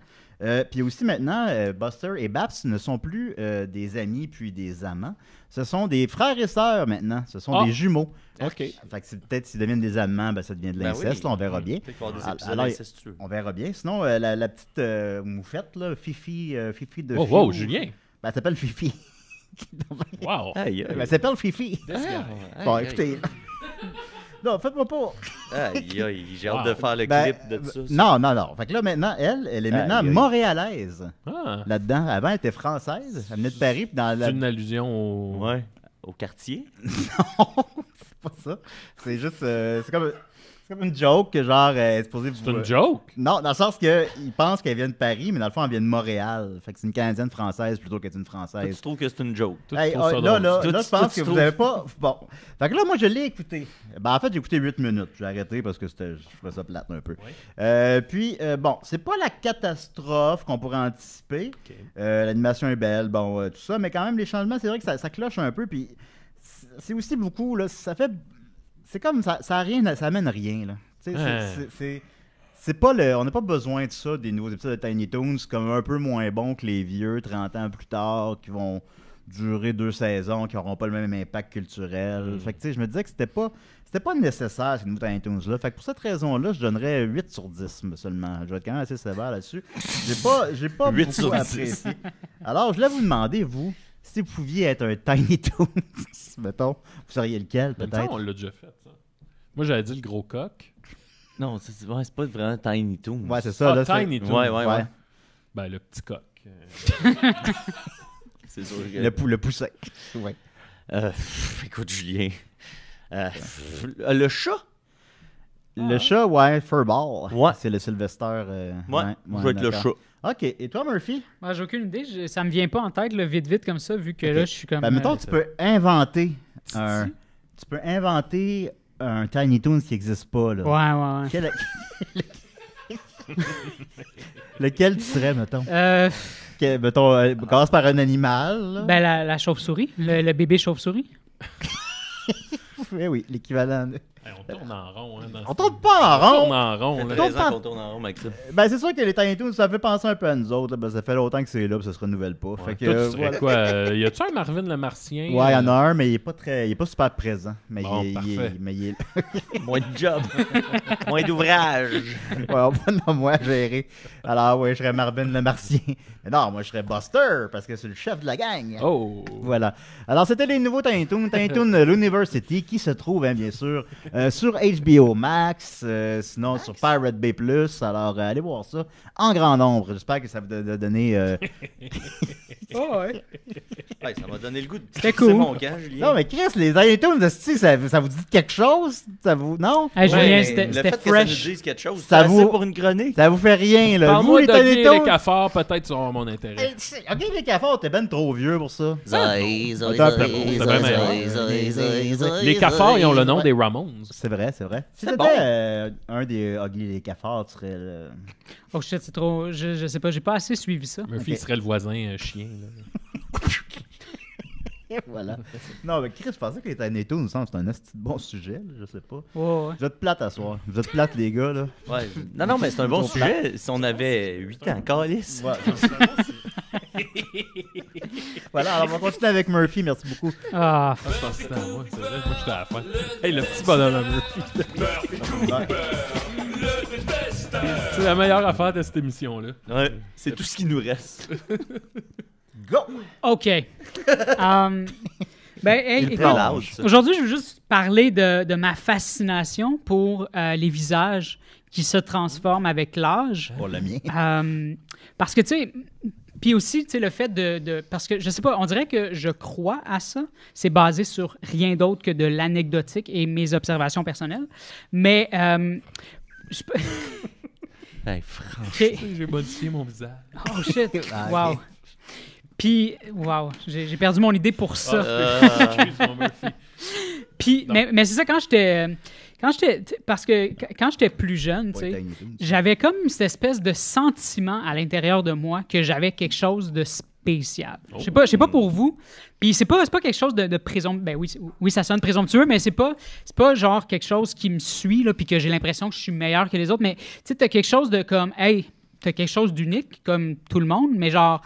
Puis aussi maintenant, Buster et Babs ne sont plus des amis puis des amants. Ce sont des frères et sœurs maintenant. Ce sont Ah. des jumeaux. OK. Fait que peut-être s'ils deviennent des amants, ben, ça devient de Ben l'inceste. oui. Là, on verra bien. Peut-être qu'il va y avoir des Alors, épisodes alors, incestueux. On verra bien. Sinon, la petite moufette, là, Fifi de Oh, Fiou. wow, Julien. Ben, elle s'appelle Fifi. Wow. Aïe, Elle s'appelle Fifi. aïe. Bon, Aïe, écoutez. Non, faites-moi pas. Aïe, aïe, j'ai hâte Wow. de faire le Ben, clip de ça. non. Fait que là, maintenant, elle est maintenant Aïe, aïe. montréalaise. Ah. Là-dedans, avant, elle était française. Elle venait de Paris. Puis dans la... C'est une allusion au... Ouais. Au quartier. Non, c'est pas ça. C'est juste. C'est C'est comme une joke que genre, elle est supposée... C'est une joke? Non, dans le sens qu'ils pensent qu'elle vient de Paris, mais dans le fond, elle vient de Montréal. Fait que c'est une Canadienne-Française plutôt qu'une Toi, Française. tu trouves que c'est une joke. Toi, tu Hey, trouves ça là, drôle. là, Toi, là, tu- je toi, pense tu que vous trouves- avez pas... Bon. Fait que là, moi, je l'ai écouté. Ben, en fait, j'ai écouté 8 minutes. J'ai arrêté parce que je trouvais ça plate un peu. Puis, bon, c'est pas la catastrophe qu'on pourrait anticiper. Ok. L'animation est belle, bon, tout ça. Mais quand même, les changements, c'est vrai que ça cloche un peu. Puis, c'est aussi beaucoup, là, ça fait... C'est comme, ça amène rien, là. Tu sais, c'est pas le... On n'a pas besoin de ça, des nouveaux épisodes de Tiny Toons, comme un peu moins bons que les vieux, 30 ans plus tard, qui vont durer 2 saisons, qui n'auront pas le même impact culturel. Fait que, tu sais, je me disais que c'était pas nécessaire, ces nouveaux Tiny Toons-là. Fait que pour cette raison-là, je donnerais 8 sur 10 seulement. Je vais être quand même assez sévère là-dessus. J'ai pas 8 beaucoup sur 10. apprécié. Alors, je voulais vous demander, vous, si vous pouviez être un Tiny Toons, mettons, vous seriez lequel, Mais peut-être? on l'a déjà fait, ça. Moi, j'avais dit le gros coq. Non, c'est pas vraiment Tiny Toons. Ouais, c'est ça. Ah, là, c'est- Tiny Toons. Ouais. Ben, le petit coq. C'est sûr que... Le poussin. Ouais. Écoute, Julien. Le chat? Le chat, ouais, Furball. Ouais. C'est le Sylvester. Ouais, je vais être le d'accord. chat. OK. Et toi, Murphy? Moi, j'ai aucune idée. Ça me vient pas en tête, là, vite comme ça, vu que là, je suis comme. Ben, mettons, tu peux inventer un... Tu peux inventer un Tiny Toons qui n'existe pas, là. Ouais. Quel- Lequel tu serais, mettons? Mettons, commence par un animal, là. Ben, la chauve-souris, le bébé chauve-souris. Oui, l'équivalent. Hey, on tourne en rond. Hein, On tourne pas en On tourne rond! en rond. T'as Là. Tourne raison pas. qu'on tourne en rond avec ça. Ben, c'est sûr que les Tiny Toons, ça fait penser un peu à nous autres. Là, ben, ça fait longtemps que c'est là, puis ça se renouvelle pas. Fait que, Toi, tu serais voilà. quoi? Y a-tu un Marvin le Martien? Ouais, il y en a un, mais il est pas super présent. Mais Bon, il parfait. est Moins de job. Moins d'ouvrage. ouais, on va pas moi à gérer. Alors, ouais, je serais Marvin le Martien. Mais non, moi, je serais Buster, parce que c'est le chef de la gang. Oh! Voilà. Alors, c'était les nouveaux Tiny Toons. Tiny Toons l'University, qui se trouve, hein, bien sûr, sur HBO Max, sinon sur Pirate Bay+. Alors, allez voir ça en grand nombre. J'espère que ça va donner... Oh, ouais. Ouais, ça m'a donné le goût de C'était crisser cool. mon camp, Julien. Non, mais Chris, les Tiny Toons, ça vous dit quelque chose? Ça vous... Non? Hey, Julien, mais c'était le c'était fait que ça nous fresh. dise quelque chose, Ça c'est assez vous- pour une chronique. Ça vous fait rien, là. Vous, Parle-moi les de Tiny Guy Toons... les cafards, peut-être tu auras mon intérêt. Ok, les cafards, t'es ben trop vieux pour ça. Les cafards, ils ont le nom des Ramones. C'est vrai. Si C'est t'étais bon. un des Ugly les cafards, tu serais le... Oh shit, c'est trop. Je sais pas, j'ai pas assez suivi ça. Murphy Ok. serait le voisin chien. Là. Voilà. Non, mais Chris, je pensais que les Tiny Toons, c'est un esti de bon sujet, là, je sais pas. Ouais. Vous êtes plates à soir. Vous êtes plates, les gars, là. Ouais. Non, mais c'est un bon Trop sujet. Si on avait 8 ans, calice. Voilà, alors on va continuer avec Murphy, merci beaucoup. Ah, Je pense que c'était à moi, c'est vrai. Moi, j'étais à la fin. Hey, le petit bonhomme à Murphy. C'est la meilleure affaire de cette émission-là. Ouais, c'est tout ce qui nous reste. Go! OK. Ben, hey, Il écoute, prend l'âge, ça. aujourd'hui, je veux juste parler de ma fascination pour les visages qui se transforment avec l'âge. Pour le mien. Parce que, tu sais, puis aussi, tu sais, le fait parce que, je sais pas, on dirait que je crois à ça. C'est basé sur rien d'autre que de l'anecdotique et mes observations personnelles. Mais, je peux... Hey, franchement. OK. J'ai modifié mon visage. Oh, shit. Ah, Wow. ok. Puis, wow, j'ai perdu mon idée pour ça. Excuse-moi, Murphy. Puis, Non. mais c'est ça, parce que quand j'étais plus jeune, tu Ouais, sais, Tiny Toons. j'avais comme cette espèce de sentiment à l'intérieur de moi que j'avais quelque chose de spécial. Je sais pas pour vous. Puis c'est pas quelque chose de présomptueux. Ben oui, ça sonne présomptueux, mais c'est pas genre quelque chose qui me suit là, puis que j'ai l'impression que je suis meilleur que les autres. Mais tu sais, t'as quelque chose de comme, hey, t'as quelque chose d'unique comme tout le monde, mais genre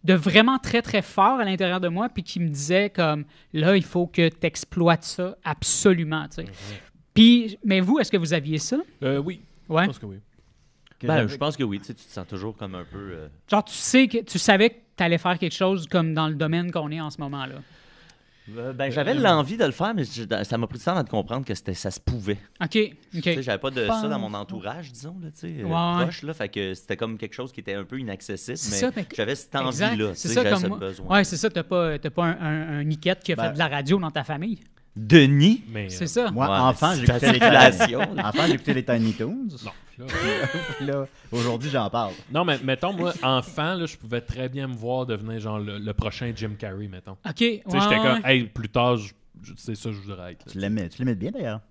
de vraiment très très fort à l'intérieur de moi, puis qui me disait comme, là, il faut que t'exploites ça absolument. Tu sais. Puis, mais vous, est-ce que vous aviez ça? Oui. Ouais. Je pense que oui. Ben, je pense que oui, tu sais, tu te sens toujours comme un peu... Genre, tu savais que tu allais faire quelque chose comme dans le domaine qu'on est en ce moment-là. Ben, j'avais l'envie de le faire, mais ça m'a pris du temps avant de comprendre que ça se pouvait. OK. Tu sais, j'avais pas de ça dans mon Pense- entourage, disons, là, tu sais, Ouais. proche, là, fait que c'était comme quelque chose qui était un peu inaccessible, C'est mais ça, mais- j'avais cette Exact. envie-là, tu C'est sais, ça j'avais comme ce moi. besoin. Ouais, c'est ça. T'as pas un niquette qui a Ben- fait de la radio dans ta famille. Denis? Mais, C'est ça. Moi, Ouais, enfant, c'est j'écoutais les spéculation. Enfant, j'écoutais les Tiny Toons. non, là, Puis là, aujourd'hui, j'en parle. non, mais mettons, moi, enfant, là, je pouvais très bien me voir devenir genre le prochain Jim Carrey, mettons. OK. Tu sais, j'étais comme, hey, plus tard, c'est ça que je voudrais être. là. Tu l'aimais bien, d'ailleurs.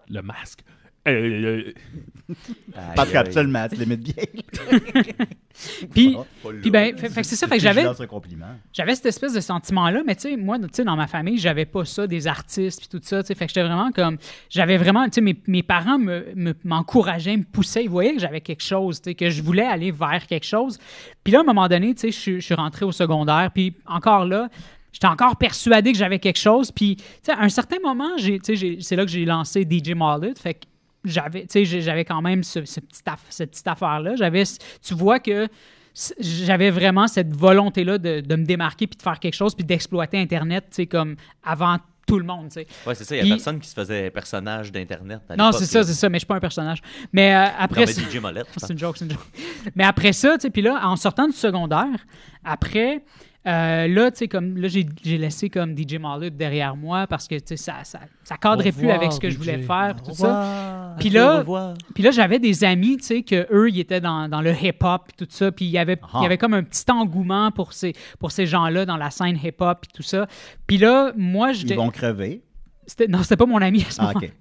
Le masque. Parce qu'absolument, tu l'aimais bien. Puis, Oh, puis ben, fait que c'est ça. Fait que Je lance un compliment. j'avais cette espèce de sentiment-là, mais tu sais, moi, tu sais, dans ma famille, j'avais pas ça, des artistes puis tout ça, tu sais, fait que j'étais vraiment comme, j'avais vraiment, tu sais, mes parents m'encourageaient, me poussaient, ils voyaient que j'avais quelque chose, tu sais, que je voulais aller vers quelque chose. Puis là, à un moment donné, tu sais, je suis rentré au secondaire, puis encore là, j'étais encore persuadé que j'avais quelque chose, puis tu sais, à un certain moment, c'est là que j'ai lancé DJ Mallet, fait que j'avais quand même cette petite affaire-là. Tu vois que j'avais vraiment cette volonté-là de me démarquer puis de faire quelque chose puis d'exploiter Internet, tu sais, comme avant tout le monde, tu sais. Ouais, c'est ça. Il y a Puis- personne qui se faisait personnage d'Internet. à Non, l'époque, c'est là. ça, mais je suis pas un personnage. Mais après... Non, mais DJ Molette. C'est une joke. Mais après ça, tu sais, puis là, en sortant du secondaire, après, là, tu sais, comme, là, j'ai laissé comme DJ Mallet derrière moi parce que, tu sais, ça cadrait Au plus revoir, avec ce que je voulais DJ. faire, puis tout ça. Puis Au là, revoir. puis là, j'avais des amis, tu sais, que eux, ils étaient dans le hip-hop et tout ça. Puis il y avait comme un petit engouement pour ces gens-là dans la scène hip-hop et tout ça. Puis là, moi, Ils vont crever. non, c'était pas mon ami à ce Ah, moment. OK.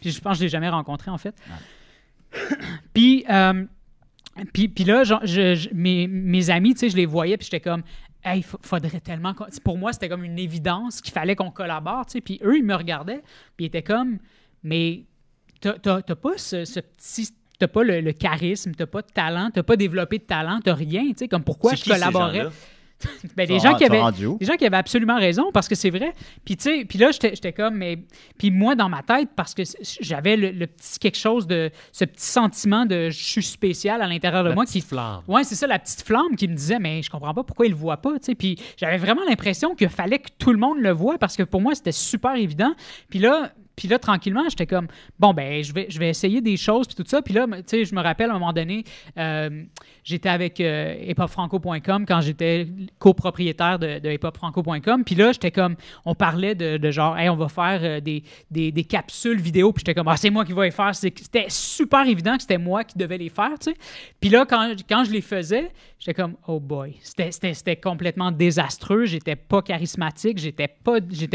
Puis je pense que je l'ai jamais rencontré, en fait. Puis là, genre, mes amis, tu sais, je les voyais, puis j'étais comme, hey, faudrait tellement. Pour moi, c'était comme une évidence qu'il fallait qu'on collabore, tu sais. Puis eux, ils me regardaient, puis ils étaient comme, mais t'as pas ce petit. T'as pas le charisme, t'as pas de talent, t'as pas développé de talent, t'as rien, tu sais, comme pourquoi C'est je qui, ces collaborais. gens-là? Ben, des gens qui avaient rendu où? des gens qui avaient absolument raison parce que c'est vrai. Puis tu sais, puis là j'étais comme mais puis moi dans ma tête parce que j'avais le petit quelque chose de ce petit sentiment de je suis spécial à l'intérieur de La moi petite qui flamme. Ouais, c'est ça la petite flamme qui me disait mais je comprends pas pourquoi il le voit pas, tu sais. Puis j'avais vraiment l'impression qu'il fallait que tout le monde le voie parce que pour moi c'était super évident. Puis là tranquillement, j'étais comme, bon, ben, je vais essayer des choses, puis tout ça. Puis là, tu sais, je me rappelle, à un moment donné, j'étais avec hiphopfranco.com quand j'étais copropriétaire de hiphopfranco.com. Puis là, j'étais comme, on parlait de genre, hey, on va faire des capsules vidéo. Puis j'étais comme, ah, c'est moi qui vais les faire. C'était super évident que c'était moi qui devais les faire, tu sais. Puis là, quand je les faisais, j'étais comme, oh boy, c'était complètement désastreux. J'étais pas charismatique, j'étais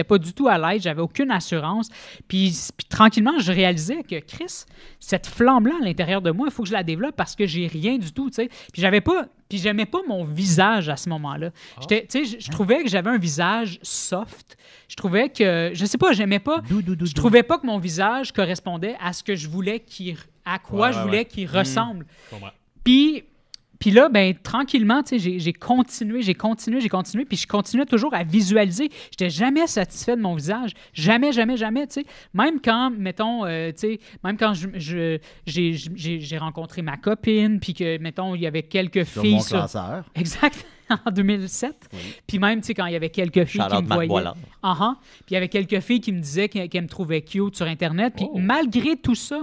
pas du tout à l'aise, j'avais aucune assurance. Puis tranquillement, je réalisais que, Chris, cette flamme-là à l'intérieur de moi, il faut que je la développe parce que j'ai rien du tout, tu sais. Puis j'aimais pas mon visage à ce moment-là. Tu sais, je trouvais que j'avais un visage soft. Je trouvais que, je sais pas, j'aimais pas. Je trouvais pas que mon visage correspondait à ce que je voulais à quoi je voulais qu'il ressemble. Puis là, ben tranquillement, tu sais, j'ai continué, puis je continuais toujours à visualiser. J'étais jamais satisfait de mon visage. Jamais, tu sais. Même quand, mettons, tu sais, même quand j'ai rencontré ma copine, puis que, mettons, il y avait quelques Sur filles mon classeur. Exact, en 2007. Puis même, tu sais, quand il y avait quelques filles qui Shout-out me Marc voyaient... Boilard. Puis il y avait quelques filles qui me disaient qu'elles me trouvaient cute sur Internet. Puis malgré tout ça,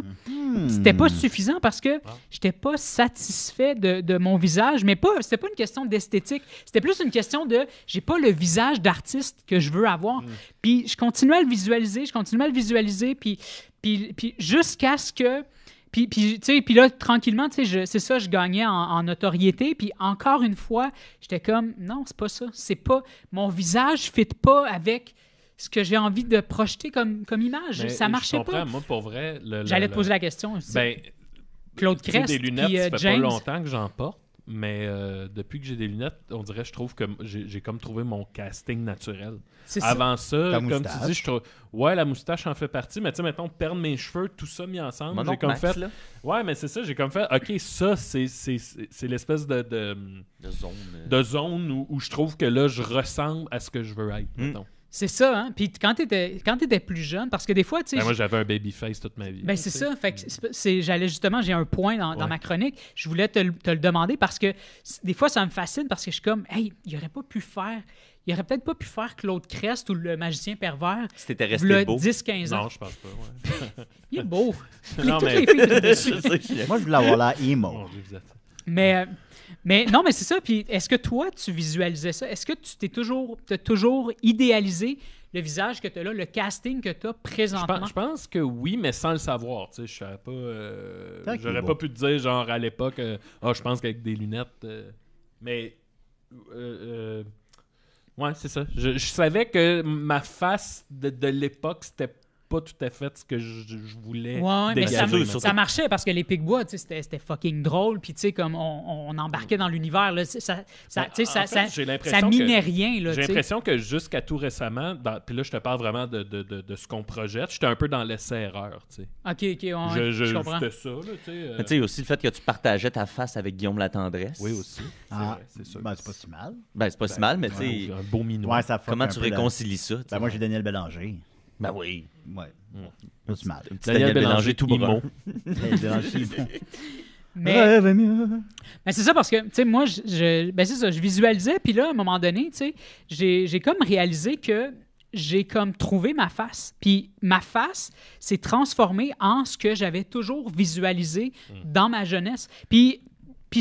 c'était pas suffisant parce que j'étais pas satisfait de mon visage. Mais c'était pas une question d'esthétique. C'était plus une question de j'ai pas le visage d'artiste que je veux avoir. Puis je continuais à le visualiser. Puis jusqu'à ce que... Puis là, tranquillement, c'est ça, je gagnais en notoriété. Puis encore une fois, j'étais comme, non, c'est pas ça. C'est pas... Mon visage ne fit pas avec ce que j'ai envie de projeter comme image. Mais ça marchait pas. Moi, pour vrai... J'allais te poser la question aussi. Ben, Claude tu sais, Crest, des lunettes, puis ça fait James. pas longtemps que j'en porte. Mais depuis que j'ai des lunettes, on dirait, je trouve que j'ai comme trouvé mon casting naturel. C'est ça. Avant ça, Ta comme tu moustache. dis, je trouve... Ouais, la moustache en fait partie, mais tu sais, mettons, perdre mes cheveux, tout ça mis ensemble, Mon j'ai oncle comme Max, fait... là, Ouais, mais c'est ça, j'ai comme fait, OK, ça, c'est l'espèce de zone. de zone où je trouve que là, je ressemble à ce que je veux être, mettons. C'est ça, hein? Puis quand t'étais plus jeune, parce que des fois, tu sais... Ben, moi, j'avais un babyface toute ma vie. Ben c'est ça. Fait que j'ai un point dans Ouais. ma chronique. Je voulais te le demander parce que des fois, ça me fascine parce que je suis comme, hey, il aurait peut-être pas pu faire Claude Crest ou le magicien pervers. Si t'étais resté v'là beau. 10-15 ans. Non, je pense pas, ouais. Il est beau. Non, Toutes mais- les filles trippent dessus. Je sais, Moi, je voulais avoir l'air emo. Mon Dieu, vous êtes... Mais non, mais c'est ça. Puis est-ce que toi, tu visualisais ça? Est-ce que tu t'as toujours idéalisé le visage que tu as là, le casting que tu as présentement? Je pense que oui, mais sans le savoir. Tu sais, je savais pas. J'aurais pas pu te dire, genre, à l'époque, je pense qu'avec des lunettes. Mais. Ouais, c'est ça. Je savais que ma face de l'époque, c'était pas tout à fait ce que je voulais. Ouais, mais dégager. ça marchait parce que les Picbois, tu sais, c'était fucking drôle. Puis, tu sais, comme on embarquait dans l'univers, là, ça minait rien. Là, j'ai l'impression que jusqu'à tout récemment, puis là, je te parle vraiment de ce qu'on projette, j'étais un peu dans l'essai-erreur, tu sais. OK, ouais, je comprends. C'était ça, là, tu sais. Mais tu sais, aussi le fait que tu partageais ta face avec Guillaume Latendresse. Oui, aussi. Ah, c'est vrai, c'est sûr. Ben, c'est pas si mal. Ben, c'est pas si mal, mais tu sais, Un beau minot. Ouais, ça fuck comment un tu peu réconcilies ça? tu sais? Ben, moi, j'ai Daniel Bélanger. Ben oui. Ouais. Pas si mal. Un petit Daniel Bélanger tout brun. Daniel Bélanger, bon. Mais mieux. c'est ça parce que, tu sais, moi, ben c'est ça, je visualisais, puis là, à un moment donné, tu sais, j'ai comme réalisé que j'ai comme trouvé ma face. Puis ma face s'est transformée en ce que j'avais toujours visualisé dans ma jeunesse. Puis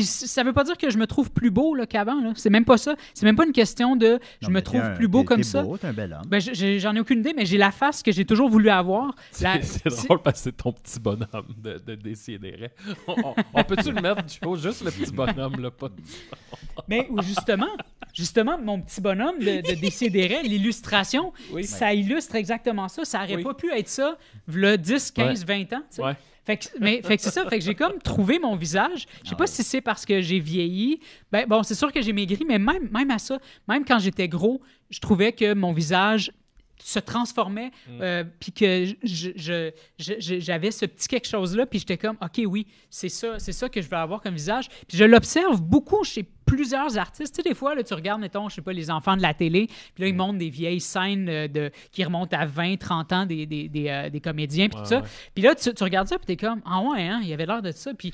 ça veut pas dire que je me trouve plus beau là, qu'avant. Là. C'est même pas ça. C'est même pas une question de je me trouve plus beau comme ça. T'es un bel homme. Ben, j'en ai aucune idée, mais j'ai la face que j'ai toujours voulu avoir. C'est drôle parce que c'est ton petit bonhomme de Décideret. On peut-tu le mettre, Joe, juste le petit bonhomme, là, pas... Mais justement, mon petit bonhomme de Décideret, l'illustration, ça illustre exactement ça. Ça aurait pas pu être ça, v'là 10, 15, 20 ans. T'sais. Ouais. Fait que c'est ça. Fait que j'ai comme trouvé mon visage. Je sais pas si c'est parce que j'ai vieilli. Ben, bon, c'est sûr que j'ai maigri, mais même à ça, même quand j'étais gros, je trouvais que mon visage se transformait, puis que j'avais ce petit quelque chose-là, puis j'étais comme, OK, oui, c'est ça que je veux avoir comme visage. Puis je l'observe beaucoup chez plusieurs artistes. Tu sais, des fois, là, tu regardes, mettons, je sais pas, les enfants de la télé, puis là, ils montrent des vieilles scènes qui remontent à 20, 30 ans des comédiens, puis tout ça. Puis là, tu regardes ça, puis t'es comme, ah ouais, hein, il avait l'air de ça. Puis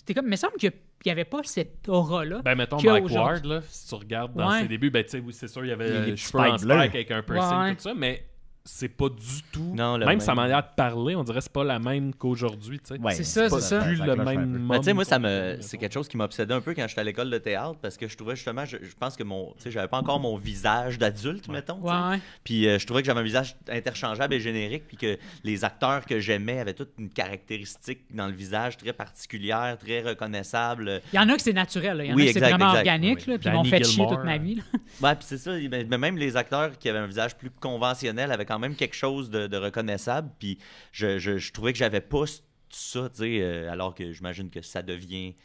t'es comme, mais il semble qu'il n'y avait pas cette aura-là. Ben, mettons Mike Ward, là, si tu regardes dans ses débuts, ben, tu sais, oui, c'est sûr, il y avait cheveux en spike avec un piercing, tout ça, mais c'est pas du tout. Non, même sa manière de parler, on dirait que c'est pas la même qu'aujourd'hui, tu sais. Ouais, c'est ça. C'est plus le même Mais tu sais, moi, moment. c'est quelque chose qui m'obsédait un peu quand j'étais à l'école de théâtre parce que je trouvais justement, je pense que j'avais pas encore mon visage d'adulte, mettons. Ouais. Puis je trouvais que j'avais un visage interchangeable et générique, puis que les acteurs que j'aimais avaient toute une caractéristique dans le visage très particulière, très reconnaissable. Il y en a que c'est naturel, là. Il y en a Oui, que c'est exact, vraiment exact. organique, Oui. là, puis ils m'ont Danny fait chier Gilmore, toute ma vie. Là. Ouais, puis c'est ça. Mais même les acteurs qui avaient un visage plus conventionnel avaient quand même quelque chose de reconnaissable. Puis je trouvais que j'avais pas ça, tu sais, alors que j'imagine que ça devient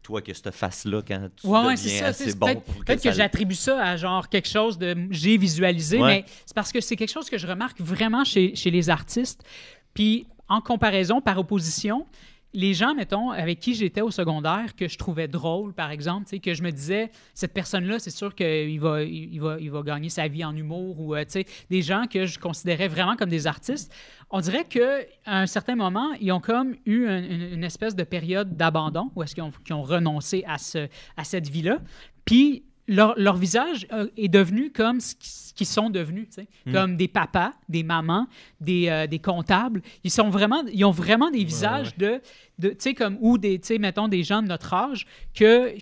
toi que cette face-là quand tu deviens assez bon. Peut-être que j'attribue ça à genre quelque chose de j'ai visualisé, Ouais. mais c'est parce que c'est quelque chose que je remarque vraiment chez les artistes. Puis en comparaison, par opposition, les gens, mettons, avec qui j'étais au secondaire, que je trouvais drôle, par exemple, tu sais, que je me disais, cette personne-là, c'est sûr qu'il va gagner sa vie en humour, ou tu sais, des gens que je considérais vraiment comme des artistes, on dirait qu'à un certain moment, ils ont comme eu une espèce de période d'abandon, où est-ce qu'ils ont renoncé à cette vie-là. Puis leur visage est devenu comme ce qu'ils sont devenus, tu sais, comme des papas, des mamans, des comptables. Ils ont vraiment des visages de tu sais, comme, ou des, tu sais, mettons, des gens de notre âge que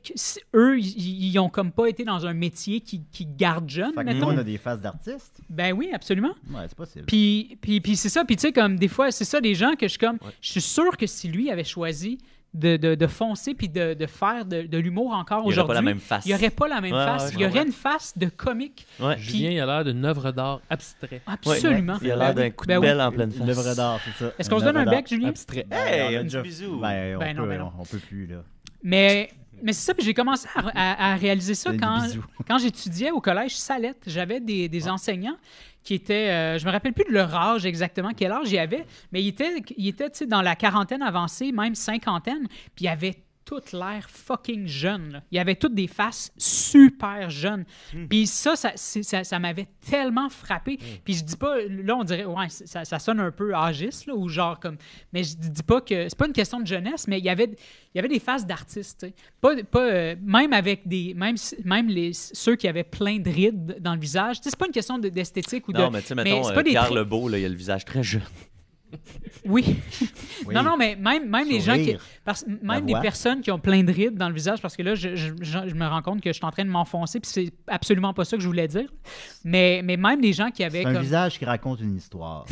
eux, ils ont comme pas été dans un métier qui garde jeune, Fait que mettons. nous, on a des faces d'artistes. Ben oui, absolument. Ouais, c'est possible. Puis c'est ça. Puis tu sais, comme des fois, c'est ça, des gens que je suis comme, je suis sûr que si lui avait choisi de foncer puis de faire de l'humour encore aujourd'hui, Il n'y aurait pas la même face. il n'y aurait pas la même face. Ouais, il y aurait une face de comique. Ouais. Julien, il a l'air d'une œuvre d'art abstrait. Absolument. Il a l'air d'un coup de Ben oui. pelle en pleine face. Une œuvre d'art, c'est ça. Est-ce qu'on se donne un bec, Julien? Abstrait. Hey, on a un déjà- petit bisou. Ben, Ben non. on peut plus, là. Mais c'est ça, puis j'ai commencé à réaliser ça Des quand bisous. j'étudiais au collège Salette. J'avais des enseignants qui étaient, je me rappelle plus de leur âge exactement, quel âge il y avait, mais ils étaient tu sais, dans la quarantaine avancée, même cinquantaine, puis ils avaient toute l'air fucking jeune. Là. Il y avait toutes des faces super jeunes. Puis ça m'avait tellement frappé. Puis je dis pas, là on dirait, ouais, ça sonne un peu âgiste, là, ou genre comme, mais je dis pas que, c'est pas une question de jeunesse, mais il y avait des faces d'artistes, tu sais. Même avec ceux qui avaient plein de rides dans le visage, tu sais, c'est pas une question d'esthétique ou de... Non, mais tu sais, mettons, c'est pas des Pierre traits. Lebeau, là, il a le visage très jeune. Oui. Oui. Non, mais même les gens qui... Même des voix. personnes qui ont plein de rides dans le visage, parce que là, je me rends compte que je suis en train de m'enfoncer, puis c'est absolument pas ça que je voulais dire. Mais même les gens qui avaient... C'est un visage qui raconte une histoire.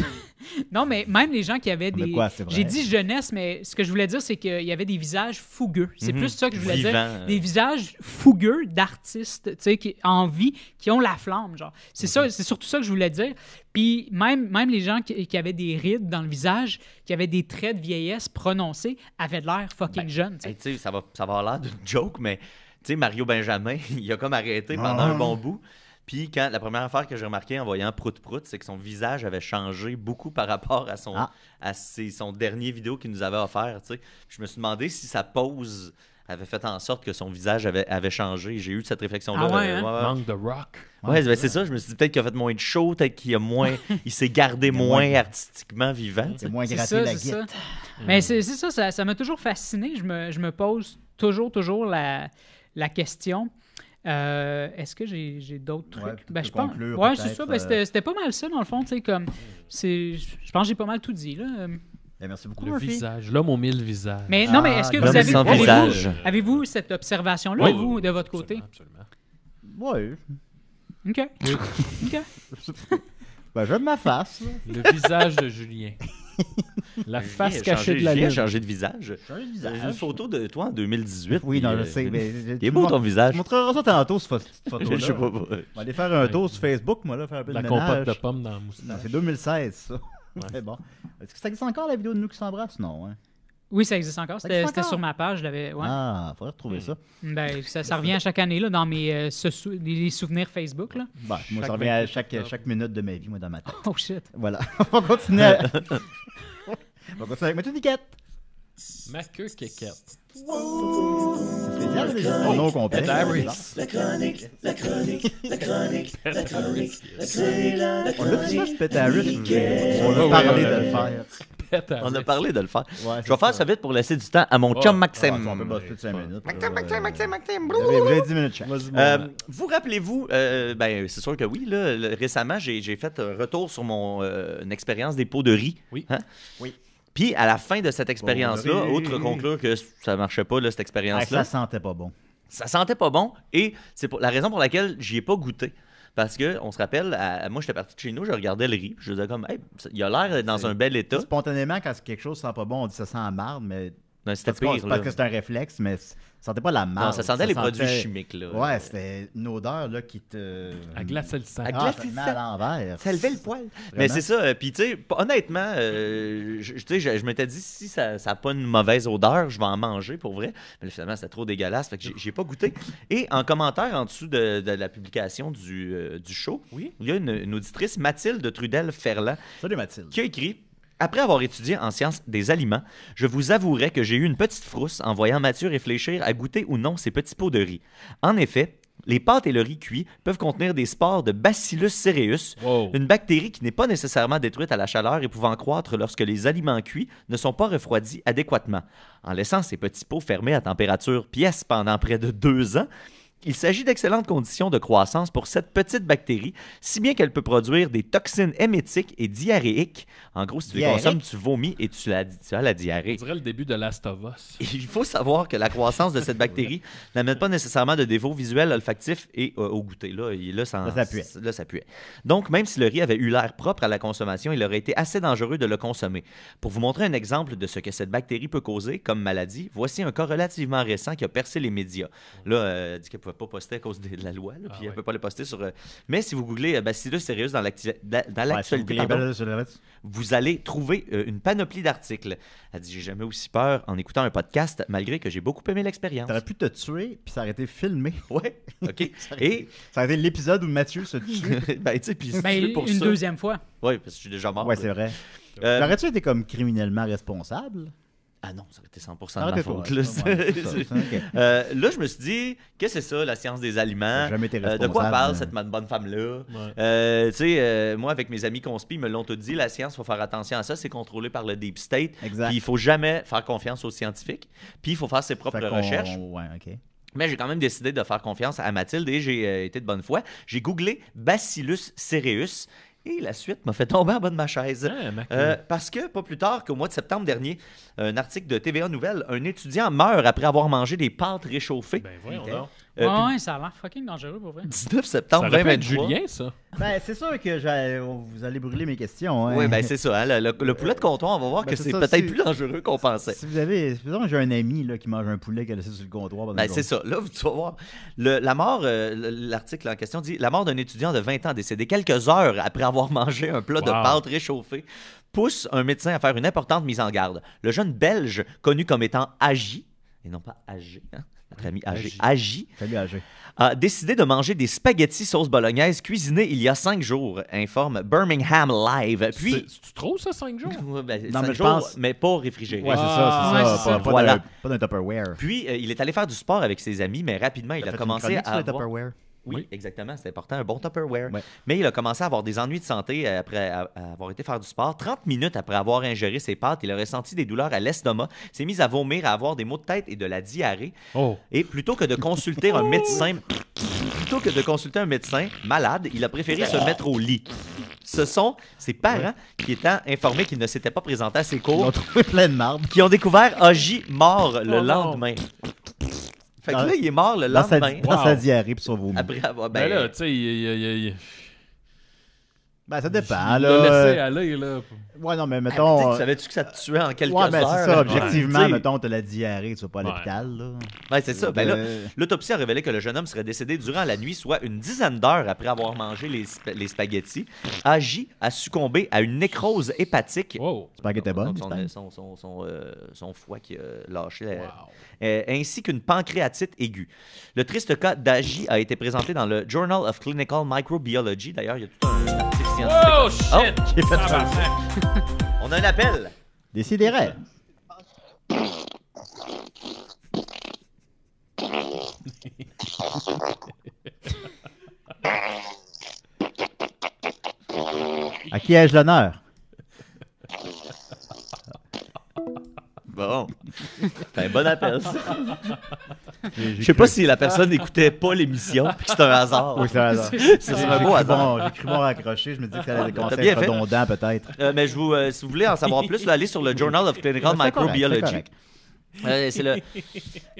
Non, mais même les gens qui avaient Mais des... quoi, c'est vrai? J'ai dit jeunesse, mais ce que je voulais dire, c'est qu'il y avait des visages fougueux. C'est plus ça que je voulais Vivant. dire. Des visages fougueux d'artistes, tu sais, en vie, qui ont la flamme, genre. C'est ça, c'est surtout ça que je voulais dire. Puis même les gens qui avaient des rides dans le visage, qui avaient des traits de vieillesse prononcés, avaient de l'air fucking jeunes, tu sais. Hey, tu sais, ça va avoir l'air d'une joke, mais tu sais, Mario Benjamin, il a comme arrêté pendant un bon bout. Puis la première affaire que j'ai remarqué en voyant Prout Prout, c'est que son visage avait changé beaucoup par rapport à son dernier vidéo qu'il nous avait offert. Tu sais. Puis je me suis demandé si sa pose avait fait en sorte que son visage avait changé. J'ai eu cette réflexion-là. Ah ouais, hein? Manque de rock. Ouais, ben c'est ça. Je me suis dit peut-être qu'il a fait moins de show, peut-être qu'il a moins, il s'est gardé moins artistiquement vivant. tu sais. C'est moins C'est gratté ça, la c'est ça. guette. Mais c'est ça, ça m'a toujours fasciné. Je me pose toujours la question. Est-ce que j'ai d'autres trucs? Ouais, Ben, tu je peux pense. conclure, Ouais, c'est peut-être, ça. Ben, c'était pas mal ça, dans le fond. Tu sais, comme. Je pense que j'ai pas mal tout dit, là. Ben, merci beaucoup, Le Murphy. visage. L'homme aux 1000 visages. Mais non, mais est-ce que l'homme vous avez. sans visage. Avez-vous cette observation-là, Oui. vous, de votre côté? Absolument. Ouais. OK. OK. Ben, j'aime ma face. Là. Le visage de Julien. La face Julien a cachée changé- de la Julien a lune. changé de visage. J'ai un J'ai visage. une photo de toi en 2018. Oui, puis, non, je sais. Mais, il est beau ton visage. Tu montreras ça tantôt, cette photo-là. Je sais pas. On va aller faire un tour sur Facebook, moi, là, faire un peu La de compote ménage. de pommes dans la Non, moustache. c'est 2016, ça. C'est bon. Est-ce que ça existe encore, la vidéo de nous qui s'embrassent? Non, hein? Oui, ça existe encore. Ça existe C'était encore? sur ma page. Je l'avais. Ouais. Ah, faudrait retrouver ça. Ben, ça revient à chaque année, là, dans mes les souvenirs Facebook, là. Bon, moi, ça Chaque revient à 28 octobre. chaque minute de ma vie, moi, dans ma tête. Oh shit. Voilà. On va continuer. On va continuer avec Mathieu Niquette. Ma queue kékette. C'est spécial, déjà, son nom complet. Harris. On l'a dit ça, ce Pet Harris. On a parlé de le faire. On a parlé de le faire. Ouais, Je vais faire ça vite pour laisser du temps à mon chum Maxime. On peut bosser de 5 minutes. Maxime. Vous avez 10 minutes chaque. Vous rappelez-vous, ben c'est sûr que oui, là, récemment, j'ai fait un retour sur mon une expérience des pots de riz. Oui. Hein? Oui. Puis à la fin de cette expérience-là, Pots de riz. outre conclure que ça marchait pas, là, cette Ah, expérience-là, ça sentait pas bon. ça sentait pas bon et c'est la raison pour laquelle j'y ai pas goûté. Parce que, on se rappelle, moi j'étais parti de chez nous, je regardais le riz, je disais comme, hey, il a l'air d'être dans un bel état. Spontanément, quand quelque chose sent pas bon, on dit ça sent la marde, mais Non, c'était parce pire. parce là. que c'est un réflexe, mais ça sentait pas la marde. Non, ça sentait les produits sentait- chimiques. Là. Ouais, c'était une odeur là, qui te. À glacer le sang. À Ah, glacer ça te le met sang. à l'envers. Ça levait le poil. Mais Vraiment? c'est ça. Puis, tu sais, honnêtement, je m'étais dit, si ça n'a pas une mauvaise odeur, je vais en manger pour vrai. Mais là, finalement, c'était trop dégueulasse. Fait que j'ai pas goûté. Et en commentaire en dessous de la publication du show, Oui. il y a une auditrice, Mathilde Trudel-Ferland, Salut Mathilde. qui a écrit: après avoir étudié en sciences des aliments, je vous avouerai que j'ai eu une petite frousse en voyant Mathieu réfléchir à goûter ou non ces petits pots de riz. En effet, les pâtes et le riz cuit peuvent contenir des spores de Bacillus cereus, Wow. une bactérie qui n'est pas nécessairement détruite à la chaleur et pouvant croître lorsque les aliments cuits ne sont pas refroidis adéquatement. En laissant ces petits pots fermés à température pièce pendant près de 2 ans, il s'agit d'excellentes conditions de croissance pour cette petite bactérie, si bien qu'elle peut produire des toxines émétiques et diarrhéiques. En gros, si tu les Diarrhéiques? consommes, tu vomis et tu as la diarrhée. On dirait le début de Last of Us. Il faut savoir que la croissance de cette bactérie n'amène pas nécessairement de défaut visuel, olfactif et au goûter. Là, ça puait. Donc, même si le riz avait eu l'air propre à la consommation, il aurait été assez dangereux de le consommer. Pour vous montrer un exemple de ce que cette bactérie peut causer comme maladie, voici un cas relativement récent qui a percé les médias. Là, elle dit qu'elle ne pouvait pas poster à cause de la loi, là, puis elle ne peut pas le poster sur... Mais si vous googlez Bacillus cereus dans l'actualité, pardon, vous allez trouver une panoplie d'articles. Elle dit: j'ai jamais aussi peur en écoutant un podcast, malgré que j'ai beaucoup aimé l'expérience. T'aurais pu te tuer, puis ça aurait été filmé. Ouais, ok. Et, Ça aurait été l'épisode où Mathieu se tue. ben, tu sais, puis si Ben, tu veux pour une ça... deuxième fois. Ouais, parce que je suis déjà mort. Ouais, là. c'est vrai. Euh, Aurais-tu été comme criminellement responsable? Ah non, ça aurait été 100% de ma Arrêtez-toi, faute. ouais, Là, ouais, c'est ça, c'est ok. Là, je me suis dit, qu'est-ce que c'est ça, la science des aliments? J'ai jamais été De quoi responsable. parle cette bonne femme-là? Ouais. Tu sais, moi, avec mes amis conspi, ils me l'ont tout dit, la science, il faut faire attention à ça, c'est contrôlé par le Deep State. Exact. Puis il faut jamais faire confiance aux scientifiques. Puis il faut faire ses propres Fait qu'on- recherches. Ouais, ok. Mais j'ai quand même décidé de faire confiance à Mathilde et j'ai été de bonne foi. J'ai googlé Bacillus cereus Et la suite m'a fait tomber en bas de ma chaise. Parce que, pas plus tard qu'au mois de septembre dernier, un article de TVA Nouvelles, un étudiant meurt après avoir mangé des pâtes réchauffées. Ben voyons donc. Ouais, ça a l'air fucking dangereux pour vrai. 19 septembre Ça aurait pu être 2023. Julien, ça. Ben, c'est sûr que vous allez brûler mes questions. Hein. Oui, ben c'est ça. Hein, le poulet de comptoir, on va voir Ben, que c'est c'est ça, peut-être si- plus dangereux qu'on pensait. Si vous avez. Supposons que j'ai un ami là, qui mange un poulet qu'il a laissé sur le comptoir. pendant Ben, une c'est ça. Là, tu vas voir. La mort, l'article en question dit « La mort d'un étudiant de 20 ans décédé quelques heures après avoir mangé un plat de Wow. pâtes réchauffées pousse un médecin à faire une importante mise en garde. Le jeune Belge, connu comme étant âgé, et non pas âgé, hein, notre ami âgé, âgé, Salut, AG. a décidé de manger des spaghettis sauce bolognaise cuisinés il y a 5 jours, informe Birmingham Live. Puis, Tu trouves ça 5 jours? Ouais, ben, Non, 5 mais je jours, pense- mais pas réfrigérés. Ouais, c'est Ah, ça, ouais, c'est c'est ça. ça. Pas Voilà. pas d'un Tupperware. Puis, il est allé faire du sport avec ses amis, mais rapidement, il T'as a fait commencé une à chronique sur le avoir... Tupperware. Oui, exactement, c'est important, un bon Tupperware. Ouais. Mais il a commencé à avoir des ennuis de santé après avoir été faire du sport. 30 minutes après avoir ingéré ses pâtes, il a ressenti des douleurs à l'estomac, s'est mis à vomir, à avoir des maux de tête et de la diarrhée. Oh. Et plutôt que de consulter un médecin malade, il a préféré se mettre au lit. Ce sont ses parents qui, étant informés qu'il ne s'était pas présenté à ses Ils cours, ont trouvé plein de marde. qui ont découvert Agi mort le Oh non. lendemain. Fait que Dans- là, il est mort le Dans sa lendemain. diarrhée puis son vomi. Après avoir... Ben là, tu sais, il Ben, ça dépend, l'a là. laissé aller, là. Ouais, non, mais Ah, mais mettons. tu sais, savais-tu que ça te tuait en quelques Ouais, ben, heures? c'est ça. là? Objectivement, Ouais. mettons, t'as la diarrhée, tu vas pas à Ouais. l'hôpital, là. Ouais, c'est ça. Ben là, Euh, l'autopsie a révélé que le jeune homme serait décédé durant la nuit, soit une dizaine d'heures après avoir mangé les spaghettis. Agi a succombé à une nécrose hépatique. Wow. J'espère qu'elle était bonne. Donc, j'espère. son foie qui a lâché, Wow. ainsi qu'une pancréatite aiguë. Le triste cas d'Agi a été présenté dans le Journal of Clinical Microbiology. D'ailleurs, il y a tout un article scientifique. Oh, shit! J'ai fait ça. Tabarnak. On a un appel. Décidérez. À qui ai-je l'honneur? Bon. C'est un bon appel, ça. J'ai Je sais cru- pas si la personne n'écoutait pas l'émission puis que c'est un hasard. Oui, c'est un hasard. Ce serait un beau hasard. J'ai cru bon raccrocher. Je me dis que ça allait commencer T'as à bien être fait. redondant, peut-être. Mais si vous voulez en savoir plus, là, allez sur le Journal of Clinical C'est correct, Microbiology. c'est correct. C'est le...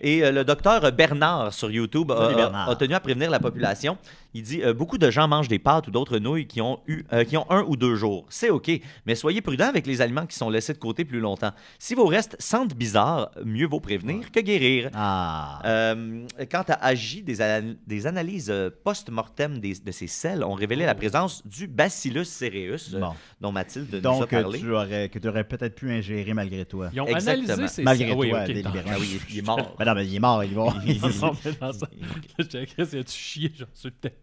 Et le docteur Bernard sur YouTube Salut, Bernard. a tenu à prévenir la population. Il dit beaucoup de gens mangent des pâtes ou d'autres nouilles qui ont 1 ou 2 jours. C'est OK, mais soyez prudents avec les aliments qui sont laissés de côté plus longtemps. Si vos restes sentent bizarre, mieux vaut prévenir que guérir. Ah. Quant à Agi, des analyses post-mortem de ses selles ont révélé la présence du Bacillus cereus, Bon. dont Mathilde nous a Donc, parlé. tu aurais peut-être pu ingérer malgré toi. Ils ont Exactement. analysé ces... Malgré Ah oui, toi, ok, délibérément. Ah oui, il est mort. Ben non, mais il est mort. Ils vont. Ils se sont mis dans ça. Je disais, Chris, il a-tu chié genre sur le tapis?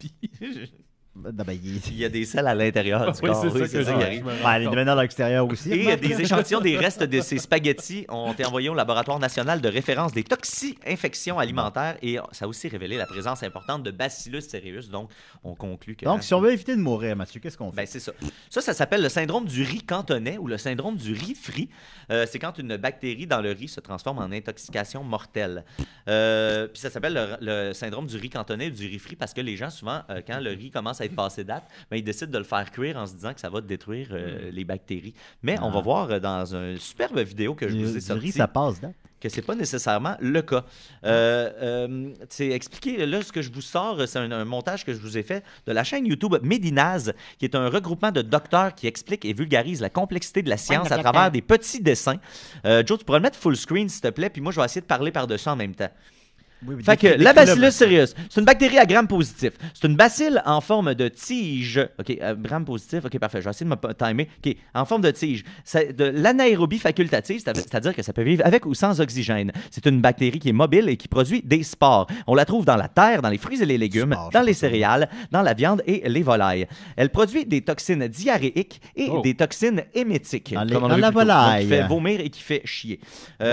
Non, ben, Il y a des selles à l'intérieur du Oui, corps. c'est Oui, ça c'est que ça je qui arrive. me rends Ouais, les compte. devenants à l'extérieur aussi. Et remarque, des là. échantillons des restes de ces spaghettis ont été envoyés au laboratoire national de référence des toxi-infections alimentaires et ça a aussi révélé la présence importante de Bacillus cereus. Donc, on conclut que... Donc, si on veut éviter de mourir, Mathieu, qu'est-ce qu'on fait? Ben, c'est ça. Ça s'appelle le syndrome du riz cantonais ou le syndrome du riz frit. C'est quand une bactérie dans le riz se transforme en intoxication mortelle. Puis ça s'appelle le syndrome du riz cantonais ou du riz frit parce que les gens, souvent, quand le riz commence à être passé date, ben, ils décident de le faire cuire en se disant que ça va détruire les bactéries. Mais on va voir dans une superbe vidéo que je vous ai Du sortie riz, ça passe, date. que c'est pas nécessairement le cas. C'est expliqué, là, ce que je vous sors, c'est un montage que je vous ai fait de la chaîne YouTube Médinaz, qui est un regroupement de docteurs qui expliquent et vulgarisent la complexité de la science à travers des petits dessins. Joe, tu pourrais le mettre full screen, s'il te plaît, puis moi, je vais essayer de parler par-dessus en même temps. Oui, oui, Fait que décris-le, la Bacillus Mathieu. cereus, c'est une bactérie à gram positif. C'est une bacille en forme de tige. OK, gram positif, OK, parfait. Je vais essayer de me timer. OK, en forme de tige. C'est de l'anaérobie facultative, c'est-à-dire que ça peut vivre avec ou sans oxygène. C'est une bactérie qui est mobile et qui produit des spores. On la trouve dans la terre, dans les fruits et les légumes, Spores, dans je les sais pas ça. céréales, dans la viande et les volailles. Elle produit des toxines diarrhéiques et Oh. des toxines émétiques. Dans les- comme on dans a vu la plus tôt. Donc, volaille. qui fait vomir et qui fait chier. Oh.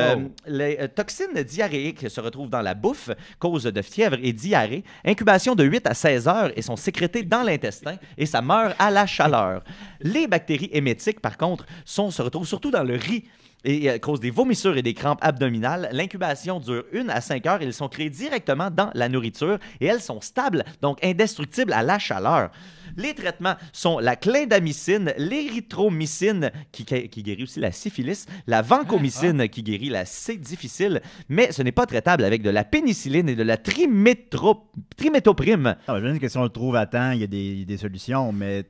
Les toxines diarrhéiques se retrouvent dans la bouffe, cause de fièvre et diarrhée, incubation de 8 à 16 heures et sont sécrétées dans l'intestin et ça meurt à la chaleur. Les bactéries émétiques, par contre, se retrouvent surtout dans le riz. et cause des vomissures et des crampes abdominales. L'incubation dure 1 à 5 heures. Ils sont créés directement dans la nourriture et elles sont stables, donc indestructibles à la chaleur. Les traitements sont la clindamycine, l'érythromycine qui guérit aussi la syphilis, la vancomycine qui guérit la C difficile, mais ce n'est pas traitable avec de la pénicilline et de la trimétoprime. Ah, j'imagine que si on le trouve à temps, il y a des solutions, mais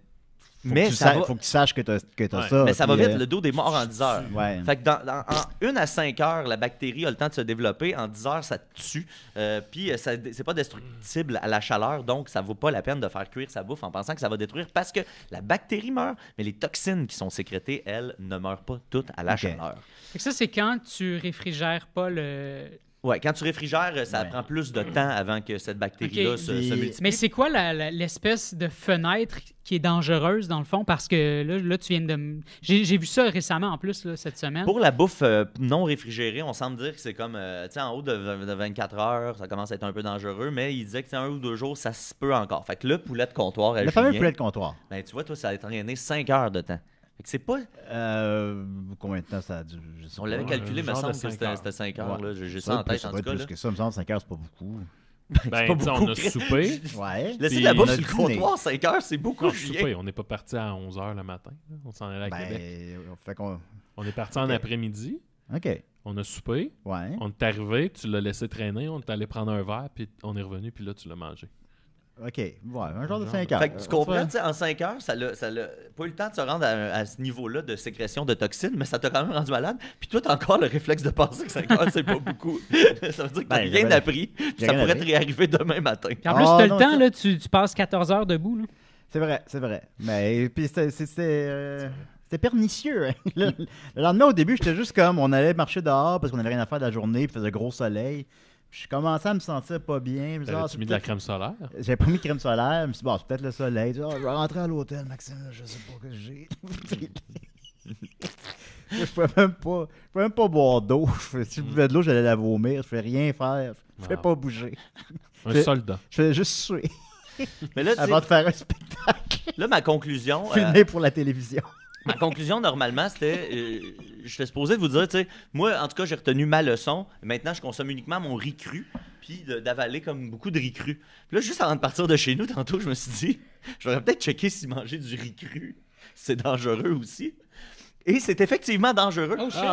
faut que tu saches que tu as ça. Mais ça va vite, le dos des morts en 10 heures. Ouais. Fait que en 1 à 5 heures, la bactérie a le temps de se développer. En 10 heures, ça te tue. Puis c'est pas destructible à la chaleur, donc ça vaut pas la peine de faire cuire sa bouffe en pensant que ça va détruire parce que la bactérie meurt, mais les toxines qui sont sécrétées, elles, ne meurent pas toutes à la chaleur. Fait que ça, c'est quand tu réfrigères pas le... Ouais, quand tu réfrigères, ça prend plus de temps avant que cette bactérie-là se multiplie. Mais c'est quoi l'espèce de fenêtre qui est dangereuse, dans le fond? Parce que là tu viens de... J'ai vu ça récemment, en plus, là, cette semaine. Pour la bouffe non réfrigérée, on semble dire que c'est comme, tu sais, en haut de 24 heures, ça commence à être un peu dangereux, mais il disait que 1 ou 2 jours, ça se peut encore. Fait que le poulet de comptoir... Le fameux poulet de comptoir. Ben, tu vois, toi, ça a entraîné 5 heures de temps. Fait que c'est pas... combien de temps ça a duré? On l'avait calculé, mais il me semble que c'était 5 heures. Là. J'ai ça en tête, en tout cas. Plus que ça, il me semble 5 heures, c'est pas beaucoup. Ben, on a soupé. Ouais. Laisser la bouffe sur le comptoir 5 heures, c'est beaucoup. On n'est pas parti à 11 h le matin. On s'en allait à Québec. On est parti en après-midi. OK. On a soupé. Ouais. On est arrivé, tu l'as laissé traîner, on est allé prendre un verre, puis on est revenu, puis là, tu l'as mangé. OK. Ouais, un genre de 5 heures. Fait que tu comprends, en 5 heures, ça l'a pas eu le temps de se rendre à ce niveau-là de sécrétion de toxines, mais ça t'a quand même rendu malade. Puis toi, t'as encore le réflexe de penser que 5 heures, c'est pas beaucoup. Ça veut dire que t'as rien appris. Ça pourrait te réarriver demain matin. Puis en plus, t'as le temps, là, tu passes 14 heures debout. Là. C'est vrai. Mais puis c'était pernicieux. Hein. Le lendemain, au début, j'étais juste comme, on allait marcher dehors parce qu'on avait rien à faire de la journée, puis il faisait gros soleil. Je commençais à me sentir pas bien. T'avais-tu mis de la crème solaire? J'avais pas mis de crème solaire. Je me suis dit, bon, c'est peut-être le soleil. Je vais rentrer à l'hôtel, Maxime, je sais pas ce que j'ai. Je pouvais même pas boire d'eau. Si je buvais de l'eau, j'allais la vomir. Je fais rien faire. Je fais pas bouger. Un soldat. Je fais juste suer. Mais là, avant de faire un spectacle. Là, ma conclusion... Filmé pour la télévision. Ma conclusion, normalement, c'était... j'étais supposé de vous dire, tu sais, moi, en tout cas, j'ai retenu ma leçon. Maintenant, je consomme uniquement mon riz cru, puis d'avaler comme beaucoup de riz cru. Puis là, juste avant de partir de chez nous, tantôt, je me suis dit, je vais peut-être checker si manger du riz cru, c'est dangereux aussi. Et c'est effectivement dangereux. Oh, shit.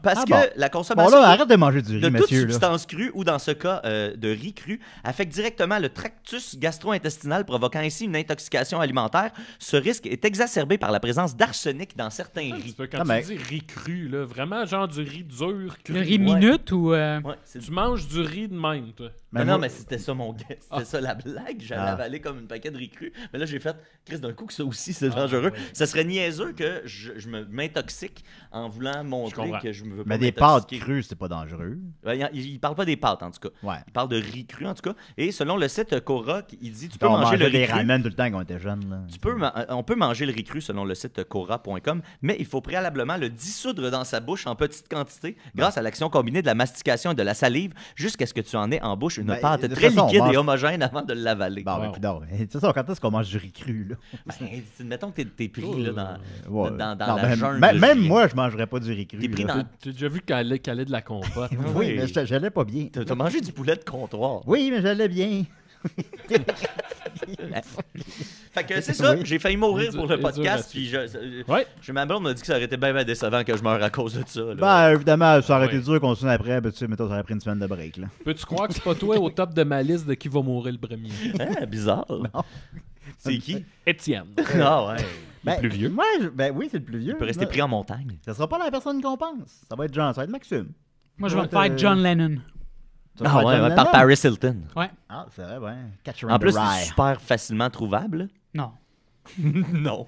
Parce que bon. la consommation bon là, arrête de manger du riz, de toute monsieur, substance crue, ou dans ce cas de riz cru, affecte directement le tractus gastro-intestinal, provoquant ainsi une intoxication alimentaire. Ce risque est exacerbé par la présence d'arsenic dans certains riz. Quand tu dis riz cru, là, vraiment genre du riz dur cru. Le riz minute ou... Ouais, tu manges du riz de même, toi. Non, mais c'était ça mon guess. C'était ça la blague. J'allais avaler comme une paquet de riz cru. Mais là, j'ai fait, Chris, d'un coup que ça aussi, c'est dangereux. Oui. Ça serait niaiseux que je m'intoxique en voulant montrer que je me veux pas. Mais des pâtes crues, c'est pas dangereux. Il parle pas des pâtes, en tout cas. Ouais. Il parle de riz cru, en tout cas. Et selon le site Cora, il dit tu peux manger le riz cru. On ramen tout le temps quand on était jeune. On peut manger le riz cru selon le site Cora.com, mais il faut préalablement le dissoudre dans sa bouche en petite quantité grâce à l'action combinée de la mastication et de la salive jusqu'à ce que tu en aies en bouche une pâte très liquide et homogène avant de l'avaler. Bon, c'est ça, quand est-ce qu'on mange du riz cru, là? Mettons que t'es pris là, dans la jungle. Même moi, je mangerais pas du riz cru. T'as déjà vu caler de la compote? Oui, mais j'allais pas bien. T'as mangé du poulet de comptoir. Oui, mais j'allais bien. Fait que c'est ça, j'ai failli mourir pour le podcast, puis ma blonde m'a dit que ça aurait été bien décevant que je meure à cause de ça. Là. Ben évidemment, ça aurait été dur qu'on se après, ben, tu sais, mettons, ça aurait pris une semaine de break. Là. Peux-tu croire que c'est pas toi au top de ma liste de qui va mourir le premier? Bizarre. Non. C'est qui? Étienne. Ah ouais. Le plus vieux. Moi, oui, c'est le plus vieux. Il peut rester pris en montagne. Ça sera pas la personne qu'on pense. Ça va être ça va être Maxime. Moi, je vais me faire John Lennon. Par Paris Hilton. Ouais. Ah, c'est vrai, ouais. En plus, c'est super facilement trouvable. Non. Non.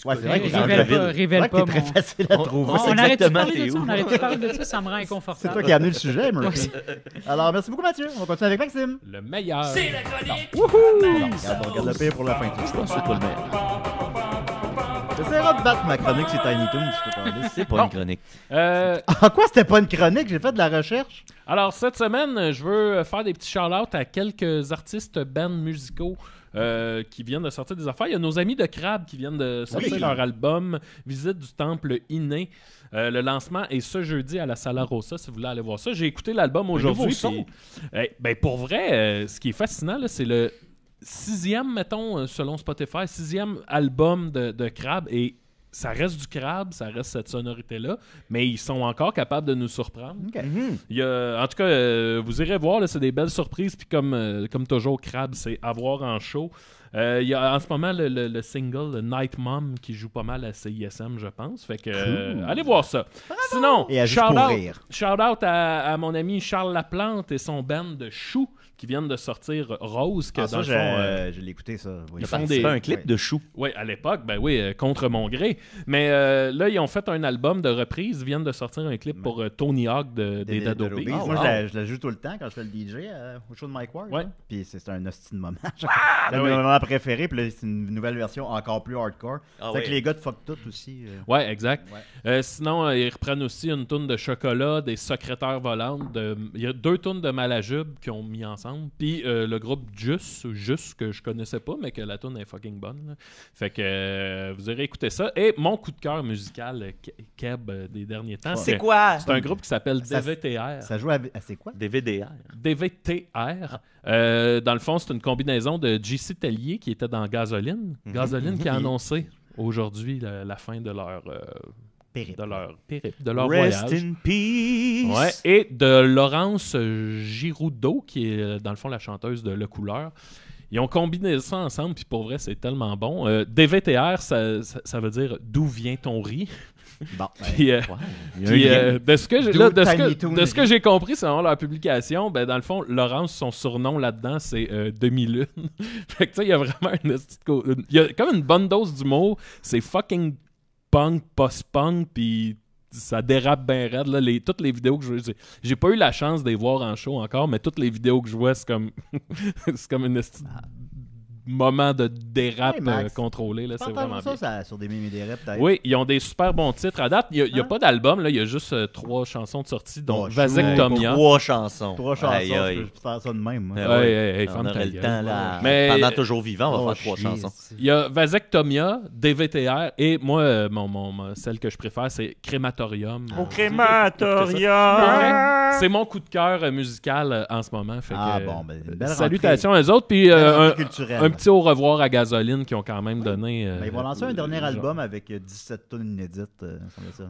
Ouais, c'est vrai que révèle pas. C'est très facile à trouver. On arrête de parler de ça, ça me rend inconfortable. C'est toi qui as amené le sujet, Murphy. Alors, merci beaucoup, Mathieu. On continue avec Maxime. Le meilleur. C'est la chronique. Wouhou! Regarde le pire pour la fin. Je pense que c'est pas le meilleur. J'essaierai de battre ma chronique sur Tiny Toons. C'est pas une chronique. En quoi c'était pas une chronique? J'ai fait de la recherche. Alors, cette semaine, je veux faire des petits shout-outs à quelques artistes bands musicaux qui viennent de sortir des affaires. Il y a nos amis de Crab qui viennent de sortir leur album Visite du Temple Inné. Le lancement est ce jeudi à la Sala Rossa, si vous voulez aller voir ça. J'ai écouté l'album aujourd'hui. Ben, pour vrai, ce qui est fascinant, là, c'est le 6e, mettons, selon Spotify, 6e album de Crab. Et ça reste du Crab, ça reste cette sonorité-là, mais ils sont encore capables de nous surprendre. Okay. Il y a, en tout cas, vous irez voir, là, c'est des belles surprises. Puis comme toujours, Crab, c'est à voir en show. Il y a en ce moment le single Night Mom qui joue pas mal à CISM, je pense. Fait que allez voir ça. Bravo! Sinon, shout-out à mon ami Charles Laplante et son band de Chou qui viennent de sortir Rose. Que dans le fond, je l'ai écouté, ça. Oui. Ils font un clip de Chou. Oui, à l'époque, ben oui, contre mon gré. Mais là, ils ont fait un album de reprise. Ils viennent de sortir un clip pour Tony Hawk des Dead Obeez. Moi, je la joue tout le temps quand je fais le DJ au show de Mike Ward. Ouais. Puis c'est un hostie de moment. C'est mon moment préféré. Puis là, c'est une nouvelle version encore plus hardcore. C'est que les gars de Fuck Tout aussi. Ouais, exact. Ouais. Sinon, ils reprennent aussi une toune de Chocolat, des Secrétaires volantes. Il y a 2 tounes de Malajube qui ont mis ensemble. Puis le groupe Just que je connaissais pas, mais que la toune est fucking bonne. Là. Fait que vous irez écouter ça. Et mon coup de cœur musical, Keb, des derniers temps. C'est quoi? C'est un groupe qui s'appelle DVTR. Ça joue à c'est quoi? DVDR. DVTR. Dans le fond, c'est une combinaison de JC Tellier qui était dans Gasoline. Gasoline qui a annoncé aujourd'hui la fin de leur... périple. De leur voyage. Rest in peace. Ouais, et de Laurence Giroudot, qui est dans le fond la chanteuse de Le Couleur. Ils ont combiné ça ensemble, puis pour vrai, c'est tellement bon. DVTR, ça veut dire « D'où vient ton riz? » Bon, puis, de ce que j'ai compris, selon leur publication, ben, dans le fond, Laurence, son surnom là-dedans, c'est Demi-Lune. Fait que tu sais, il y a vraiment il y a comme une bonne dose d'humour. C'est fucking punk, post-punk, puis ça dérape bien raide. Là. Toutes les vidéos que je vois, j'ai pas eu la chance de les voir en show encore, mais toutes les vidéos que je vois, c'est comme c'est comme une moment de dérape contrôlé. Là, c'est vraiment bien. Ça sur des mimes et des rap, peut-être. Oui, ils ont des super bons titres. À date, il n'y a pas d'album. Là, il y a juste 3 chansons de sortie, dont Vasectomia. 3 chansons. 3 chansons, je peux faire ça de même. On aurait le temps, là. Mais pendant Toujours Vivant, on va faire 3 chansons. Il y a Vasectomia, DVTR, et moi, celle que je préfère, c'est Crématorium. Au Crématorium! C'est mon coup de cœur musical en ce moment. Fait que, bon, ben, une belle salutations à eux autres. Puis un petit au revoir à Gasoline qui ont quand même donné... ils vont lancer un dernier album avec 17 tunes inédites, ça.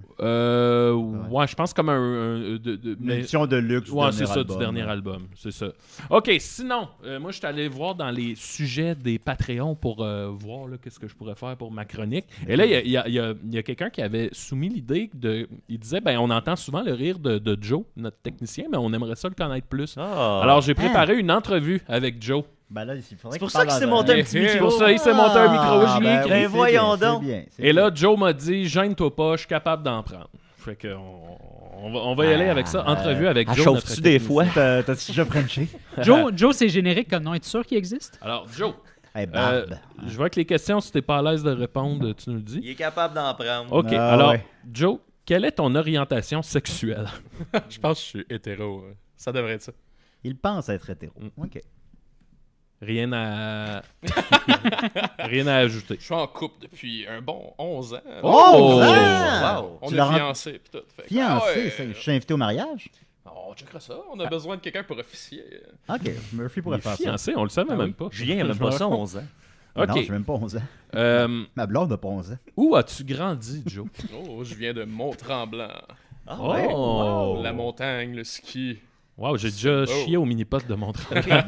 Ouais, je pense comme une édition de luxe du c'est ça, du dernier album. C'est ça. OK, sinon, moi, je suis allé voir dans les sujets des Patreons pour voir qu'est-ce que je pourrais faire pour ma chronique. Et là, il y a quelqu'un qui avait soumis l'idée il disait, ben on entend souvent le rire de Joe, notre technicien, mais on aimerait ça le connaître plus. Alors, j'ai préparé une entrevue avec Joe. Ben là, c'est pour ça qu'il s'est monté un petit micro. C'est pour ça qu'il s'est monté un micro. Ben voyons donc. Et là, Joe m'a dit, gêne-toi pas, je suis capable d'en prendre. Fait que on va y aller avec ça. Entrevue avec Joe. Chauffe-tu des fois? T'as-tu déjà Frenché? Joe, c'est générique comme nom. Es-tu sûr qu'il existe? Alors, Joe. Je vois que les questions, si t'es pas à l'aise de répondre, tu nous le dis. Il est capable d'en prendre. OK. Alors, Joe, quelle est ton orientation sexuelle? Je pense que je suis hétéro. Ça devrait être ça. Il pense être hétéro. OK. Rien à ajouter. Je suis en couple depuis un bon 11 ans. Wow! On est fiancés pis tout. Fiancés? Je suis invité au mariage? On checkera ça. On a besoin de quelqu'un pour officier. OK. Murphy pourrait faire ça. Fiancé, on le savait même pas. Julien, il n'a même pas ça 11 ans. OK. Non, j'ai même pas 11 ans. Ma blonde n'a pas 11 ans. Où as-tu grandi, Joe? Je viens de Mont-Tremblant. La montagne, le ski. Wow, j'ai déjà chié au mini-pot de Mont-Tremblant.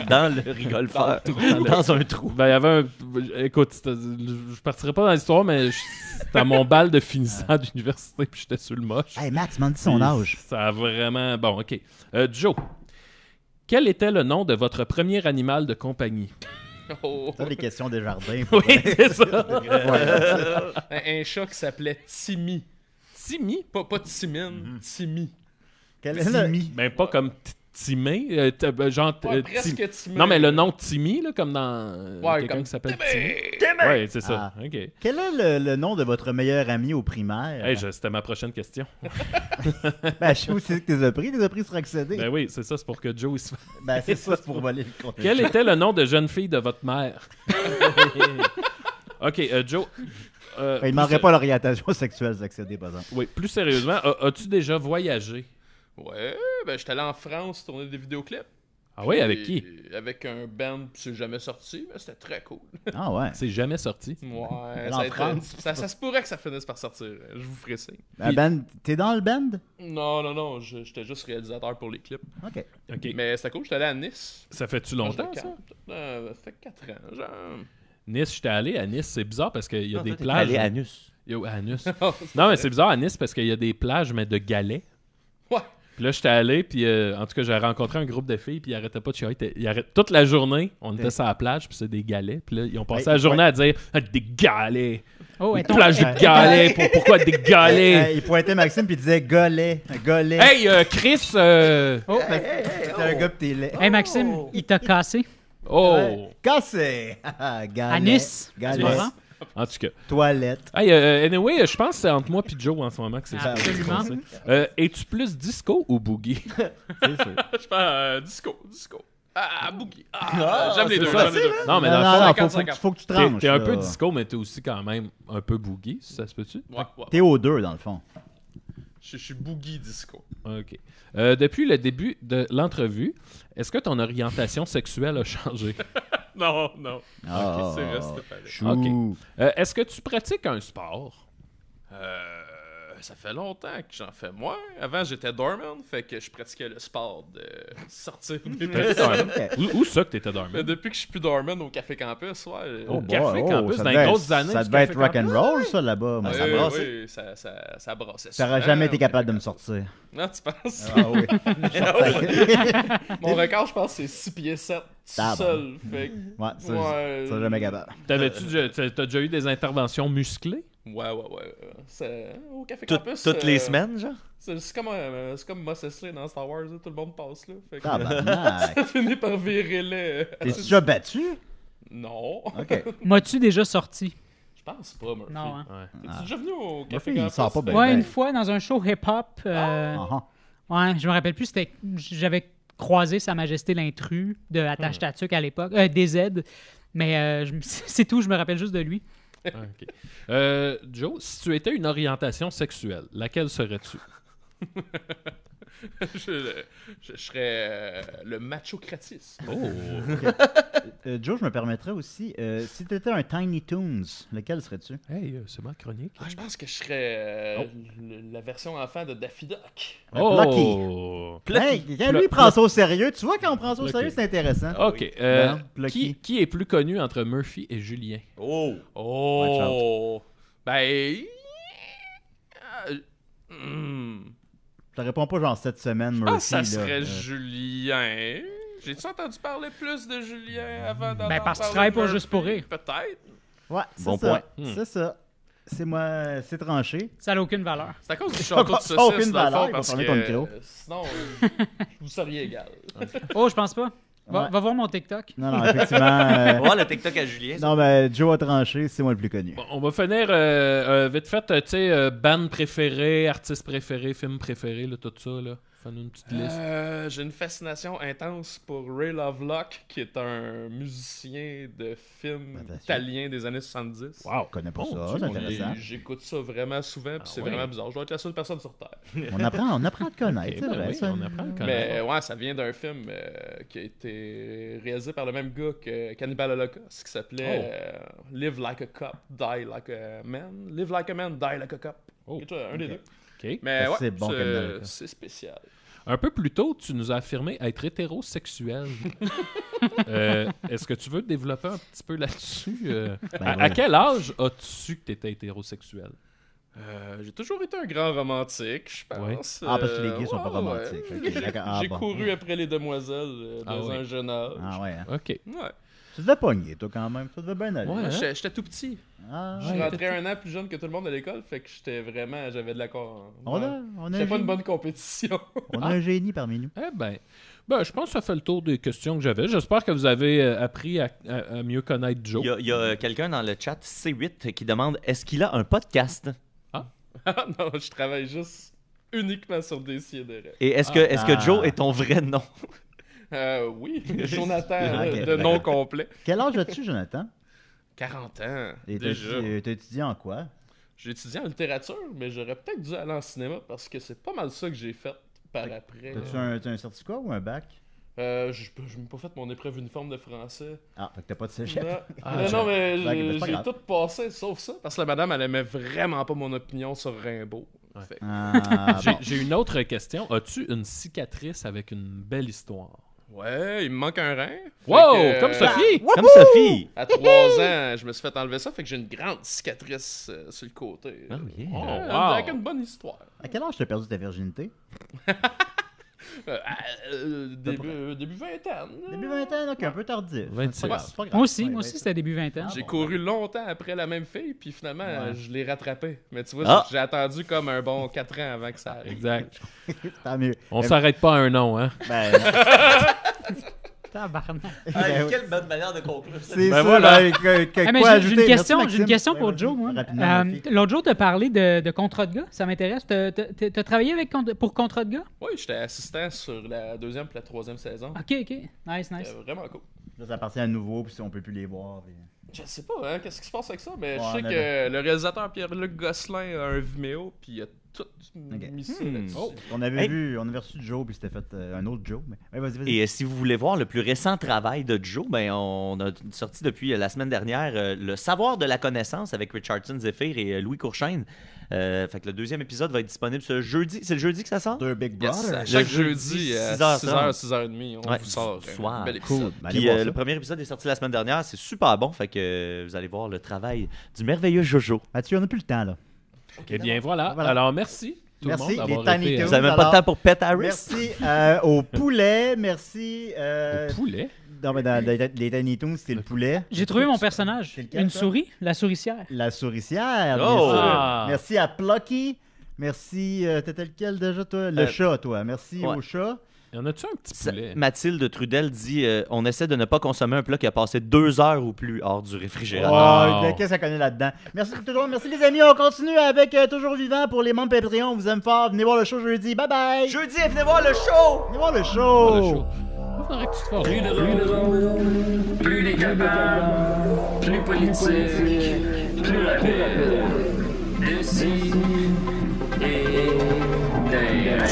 dans le rigolfeur. Dans un trou. Ben, il y avait écoute, je partirai pas dans l'histoire, mais c'était à mon bal de finissant d'université, puis j'étais sur le moche. Hey, Max, m'en dis son âge. Ça a vraiment... Bon, OK. Joe, quel était le nom de votre premier animal de compagnie? C'est des questions des jardins. Oui, c'est ça. Un chat qui s'appelait Timmy. Timmy? Pas Timine, Timmy. Quel est Ben, pas comme Timé, presque Timé. Non, mais le nom Timmy, là, comme dans quelqu'un comme qui s'appelle Timmy. Timmy. Ouais, c'est ça. OK. Quel est le nom de votre meilleur ami au primaire? Hey, c'était ma prochaine question. Ben, je sais où c'est que t'es appris. T'es appris sur accéder. Ben oui, c'est ça, c'est pour que Joe il se fasse. Ben, c'est ça, c'est pour voler le contenu. Quel était le nom de jeune fille de votre mère? OK, Joe. Il ne manquerait pas l'orientation sexuelle d'accéder, par exemple. Oui, plus sérieusement, as-tu déjà voyagé? Ouais, ben j'étais allé en France tourner des vidéoclips. Ah oui, avec qui? Avec un band, c'est jamais sorti, mais c'était très cool. Ah ouais. C'est jamais sorti. Ouais, En France. ça se pourrait que ça finisse par sortir. Je vous ferai signe. T'es dans le band? Non, j'étais juste réalisateur pour les clips. OK. Mais c'était cool, j'étais allé à Nice. Ça fait-tu longtemps, ça? Ça fait 4 ans, genre. Nice, j'étais allé à Nice. C'est bizarre parce qu'il y a des t'es plages. allé à Anus. Yo, à Nice. Non, mais c'est bizarre à Nice parce qu'il y a des plages, mais de galets. Ouais. Puis là, j'étais allé, puis en tout cas, j'ai rencontré un groupe de filles, puis ils arrêtaient pas de chialer. Toute la journée, on était sur la plage, puis c'est des galets. Puis là, ils ont passé la journée à dire des galets. Oh, Une plage de galets. Pourquoi des galets? Il pointait Maxime, puis il disait golet. Golet. Hey, Chris! Oh, T'es un gars, pis t'es laid. hey, Maxime, il t'a cassé. Oh! Ouais. Cassé. Galet. À Nice. Galet. Tu comprends? En tout cas. Toilette. Hey, anyway, je pense que c'est entre moi et Joe en ce moment que c'est ça. Absolument. Es-tu plus disco ou boogie? C'est sûr. Je pense disco. Ah, boogie. J'aime les deux. ça, J'aime les deux. Non, mais Non, dans le fond, faut que tu tranches. t'es un là. peu disco, mais t'es aussi quand même un peu boogie, ça se peut-tu? Ouais. T'es aux deux, dans le fond. Je suis boogie disco. OK. Depuis le début de l'entrevue, est-ce que ton orientation sexuelle a changé? Non. Ah, C'est resté pareil. chou. OK. Est-ce que tu pratiques un sport? Ça fait longtemps que j'en fais moins. Avant, j'étais doorman, fait que je pratiquais le sport de sortir des personnes. Où ça que t'étais dormi? Mais depuis que je suis plus doorman au Café Campus, ouais. Au Café Campus, ça dans les devait grosses être- années Ça du devait Café être rock'n'roll, ça, là-bas. Moi, ça Oui, brassait. ça brassait. T'aurais jamais été capable de me sortir. Non, tu penses? Ah oui. Mon record, je pense, c'est 6 pieds 7 seul. Fait que, Ouais, ça jamais capable. T'as déjà eu des interventions musclées? ouais. Au Café Toutes Campus. les semaines, genre? C'est comme Mos Eisley dans Star Wars, là, tout le monde passe là. Fait que, Tabarnak. ça finit par virer là. T'es-tu déjà battu? Non. OK. M'as-tu déjà sorti? Je pense pas, Murphy. Non, hein? T'es-tu déjà venu au Café Murphy, il Campus? sort pas bien. Ouais, une fois dans un show hip-hop. Ouais, je me rappelle plus, j'avais croisé Sa Majesté l'Intrus de Attache Tatuc à l'époque, DZ, mais c'est tout, je me rappelle juste de lui. OK. Joe, si tu étais une orientation sexuelle, laquelle serais-tu? je serais le machocratisme. Oh! Joe, je me permettrais aussi, si t'étais un Tiny Toons, lequel serais-tu? Hey, c'est ma chronique. Je pense que je serais la version enfant de Daffy Duck. Oh! Hey, lui, il prend ça au sérieux. Tu vois, quand on prend ça au sérieux, c'est intéressant. OK. Plucky. Qui est plus connu entre Murphy et Julien? Oh! Ben... Je te réponds pas genre cette semaine, Murphy. Je pense que ça là. serait Julien. J'ai-tu entendu parler plus de Julien avant d'en Ben, parce que tu parler travailles pas de juste pour Murphy? rire. Peut-être. Ouais, Bon c'est ça. point. C'est ça. C'est moi, c'est tranché. Ça n'a aucune valeur. C'est à cause du château de Ça a aucune saucisse, dans le valeur, fond, il va parce fermer ton que micro. sinon, vous seriez égal. Oh, je pense pas. Va Ouais. voir mon TikTok. Non, effectivement. On va voir le TikTok à Julien. Non, mais Joe a tranché, c'est moi le plus connu. Bon, on va finir vite fait, tu sais, band préféré, artiste préféré, film préféré, là, tout ça, là. Fais-nous une petite liste. J'ai une fascination intense pour Ray Lovelock, qui est un musicien de film Attention. italien des années 70. Wow, je connais pas Oh, ça, Dieu, c'est mon intéressant. J'écoute ça vraiment souvent, puis c'est ouais. vraiment bizarre. Je dois être la seule personne sur Terre. On apprend à te connaître, Ok, c'est ben vrai. oui, ça. on apprend à le connaître. Mais ouais, ça vient d'un film qui a été réalisé par le même gars que Cannibal Holocaust, qui s'appelait Live Like a Cop, Die Like a Man. Live Like a Man, Die Like a Cop. Oh, Un des deux. OK. Mais Ça, ouais, c'est bon, Cannibal Holocaust. c'est spécial. Un peu plus tôt, tu nous as affirmé être hétérosexuel. Est-ce que tu veux développer un petit peu là-dessus? À quel âge as-tu su que tu étais hétérosexuel? J'ai toujours été un grand romantique, je pense. Ah, parce que les gays sont pas ouais. romantiques. Ok, d'accord. Ah, J'ai bon. couru après les demoiselles dans oui. un jeune âge. Ah ouais. Hein. OK. Ouais. Tu devais pogner, toi, quand même. Ça devait bien aller. Ouais, hein? J'étais tout petit. Je suis rentré un an plus jeune que tout le monde à l'école, fait que j'avais de la C'était pas une bonne compétition. On a un génie parmi nous. Eh ben, je pense que ça fait le tour des questions que j'avais. J'espère que vous avez appris à mieux connaître Joe. Il y a quelqu'un dans le chat C8 qui demande est-ce qu'il a un podcast? Non, je travaille juste uniquement sur Décideret. Et est-ce que Joe est ton vrai nom? Oui, Jonathan, de nom complet. Quel âge as-tu, Jonathan? 40 ans. Et déjà. T'as étudié en quoi? J'ai étudié en littérature, mais j'aurais peut-être dû aller en cinéma parce que c'est pas mal ça que j'ai fait par après. T'as un certificat ou un bac? Je n'ai pas fait mon épreuve uniforme de français. Ah, fait que t'as pas de cégep. Non, mais c'est pas j'ai grave. tout passé, sauf ça, parce que la madame, elle aimait vraiment pas mon opinion sur Rimbaud. Fait. J'ai une autre question. As-tu une cicatrice avec une belle histoire? Ouais, il me manque un rein. Wow! Comme Sophie! Comme Sophie! À 3 ans, je me suis fait enlever ça, fait que j'ai une grande cicatrice sur le côté. Oh, yeah. Avec une bonne histoire. À quel âge t'as perdu ta virginité? Début vingtaine. Début vingtaine, donc un peu tardif. 26. C'est pas grave. Moi aussi, c'était début vingtaine. J'ai couru longtemps après la même fille, puis finalement, je l'ai rattrapée. Mais tu vois, j'ai attendu comme un bon 4 ans avant que ça arrive. Exact. Tant mieux. On s'arrête pas à un nom, hein? Ben, Tabarnak. Quelle bonne manière de conclure. c'est Ben ça, voilà. mais J'ai ajouter? j'ai Merci, une question Maxime. pour Ouais, Joe, vas-y. moi. Rapidement, Sophie. L'autre jour, tu as parlé de contrat de gars. Ça m'intéresse. T'as travaillé pour contrat de gars? Oui, j'étais assistant sur la 2e et la 3e saison. OK. Nice. C'était vraiment cool. Là, ça appartient à nouveau, puis on peut plus les voir. Puis... Je sais pas, hein, qu'est-ce qui se passe avec ça, mais Ouais, je sais mais que le réalisateur Pierre-Luc Gosselin a un Vimeo, puis il a tout mis ça là-dessus. On avait reçu Joe, puis c'était fait un autre Joe. Mais... Ouais, vas-y. Et si vous voulez voir le plus récent travail de Joe, ben on a sorti depuis la semaine dernière Le savoir de la connaissance avec Richardson Zephyr et Louis Courchaine. Fait que le 2e épisode va être disponible ce jeudi. C'est le jeudi que ça sort? Deux Big Yes, Brother. à chaque Le jeudi, jeudi à 6h30. 6h30, on Ouais, vous sort soir. un bel épisode. Cool. Ben, allez Puis voir ça. le premier épisode est sorti la semaine dernière. C'est super bon. Fait que vous allez voir le travail du merveilleux Jojo. Mathieu, on n'a plus le temps, là. Eh bien, voilà. Voilà. Alors, merci tout Merci, le monde d'avoir les Tiny été... Toons. Vous avez même pas de temps pour Pet Harris? Merci au poulet, merci... poulet. Non, mais dans les Tiny Toons, c'était le poulet. J'ai trouvé mon personnage. C'est lequel, Une ça? souris, la souricière. La souricière, bien Oh! sûr. Ah. Merci à Plucky. Merci... T'étais lequel déjà, toi? Le chat, toi. Merci ouais. au chat. Y en a-tu un petit poulet? Mathilde Trudel dit on essaie de ne pas consommer un plat qui a passé 2 heures ou plus hors du réfrigérateur. Oh, Wow. qu'est-ce qu'on connaît là-dedans? Merci toujours. Merci les amis. On continue avec Toujours Vivant pour les membres Patreon. On vous aime fort. Venez voir le show jeudi. Bye bye. Jeudi, venez voir le show! Venez voir le show. Le show. Faudrait que tu te fasses. Plus de drôle, plus décapable, plus politique, plus rapide. D'ici et d'ailleurs.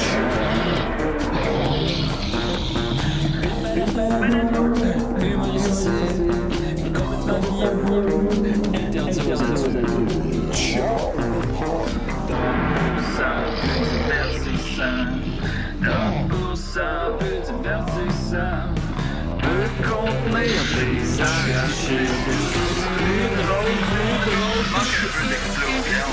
Humoristique, complètement interdit aux adultes. Ça plus divertissant, donc pour ça plus divertissant, peut contenir des arrachés. Plus drôle, manque un peu d'explosion.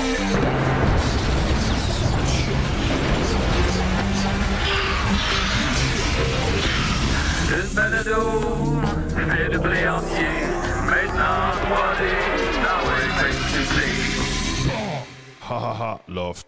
Une balado, fait de blé entier, maintenant 3D, dans le Loft.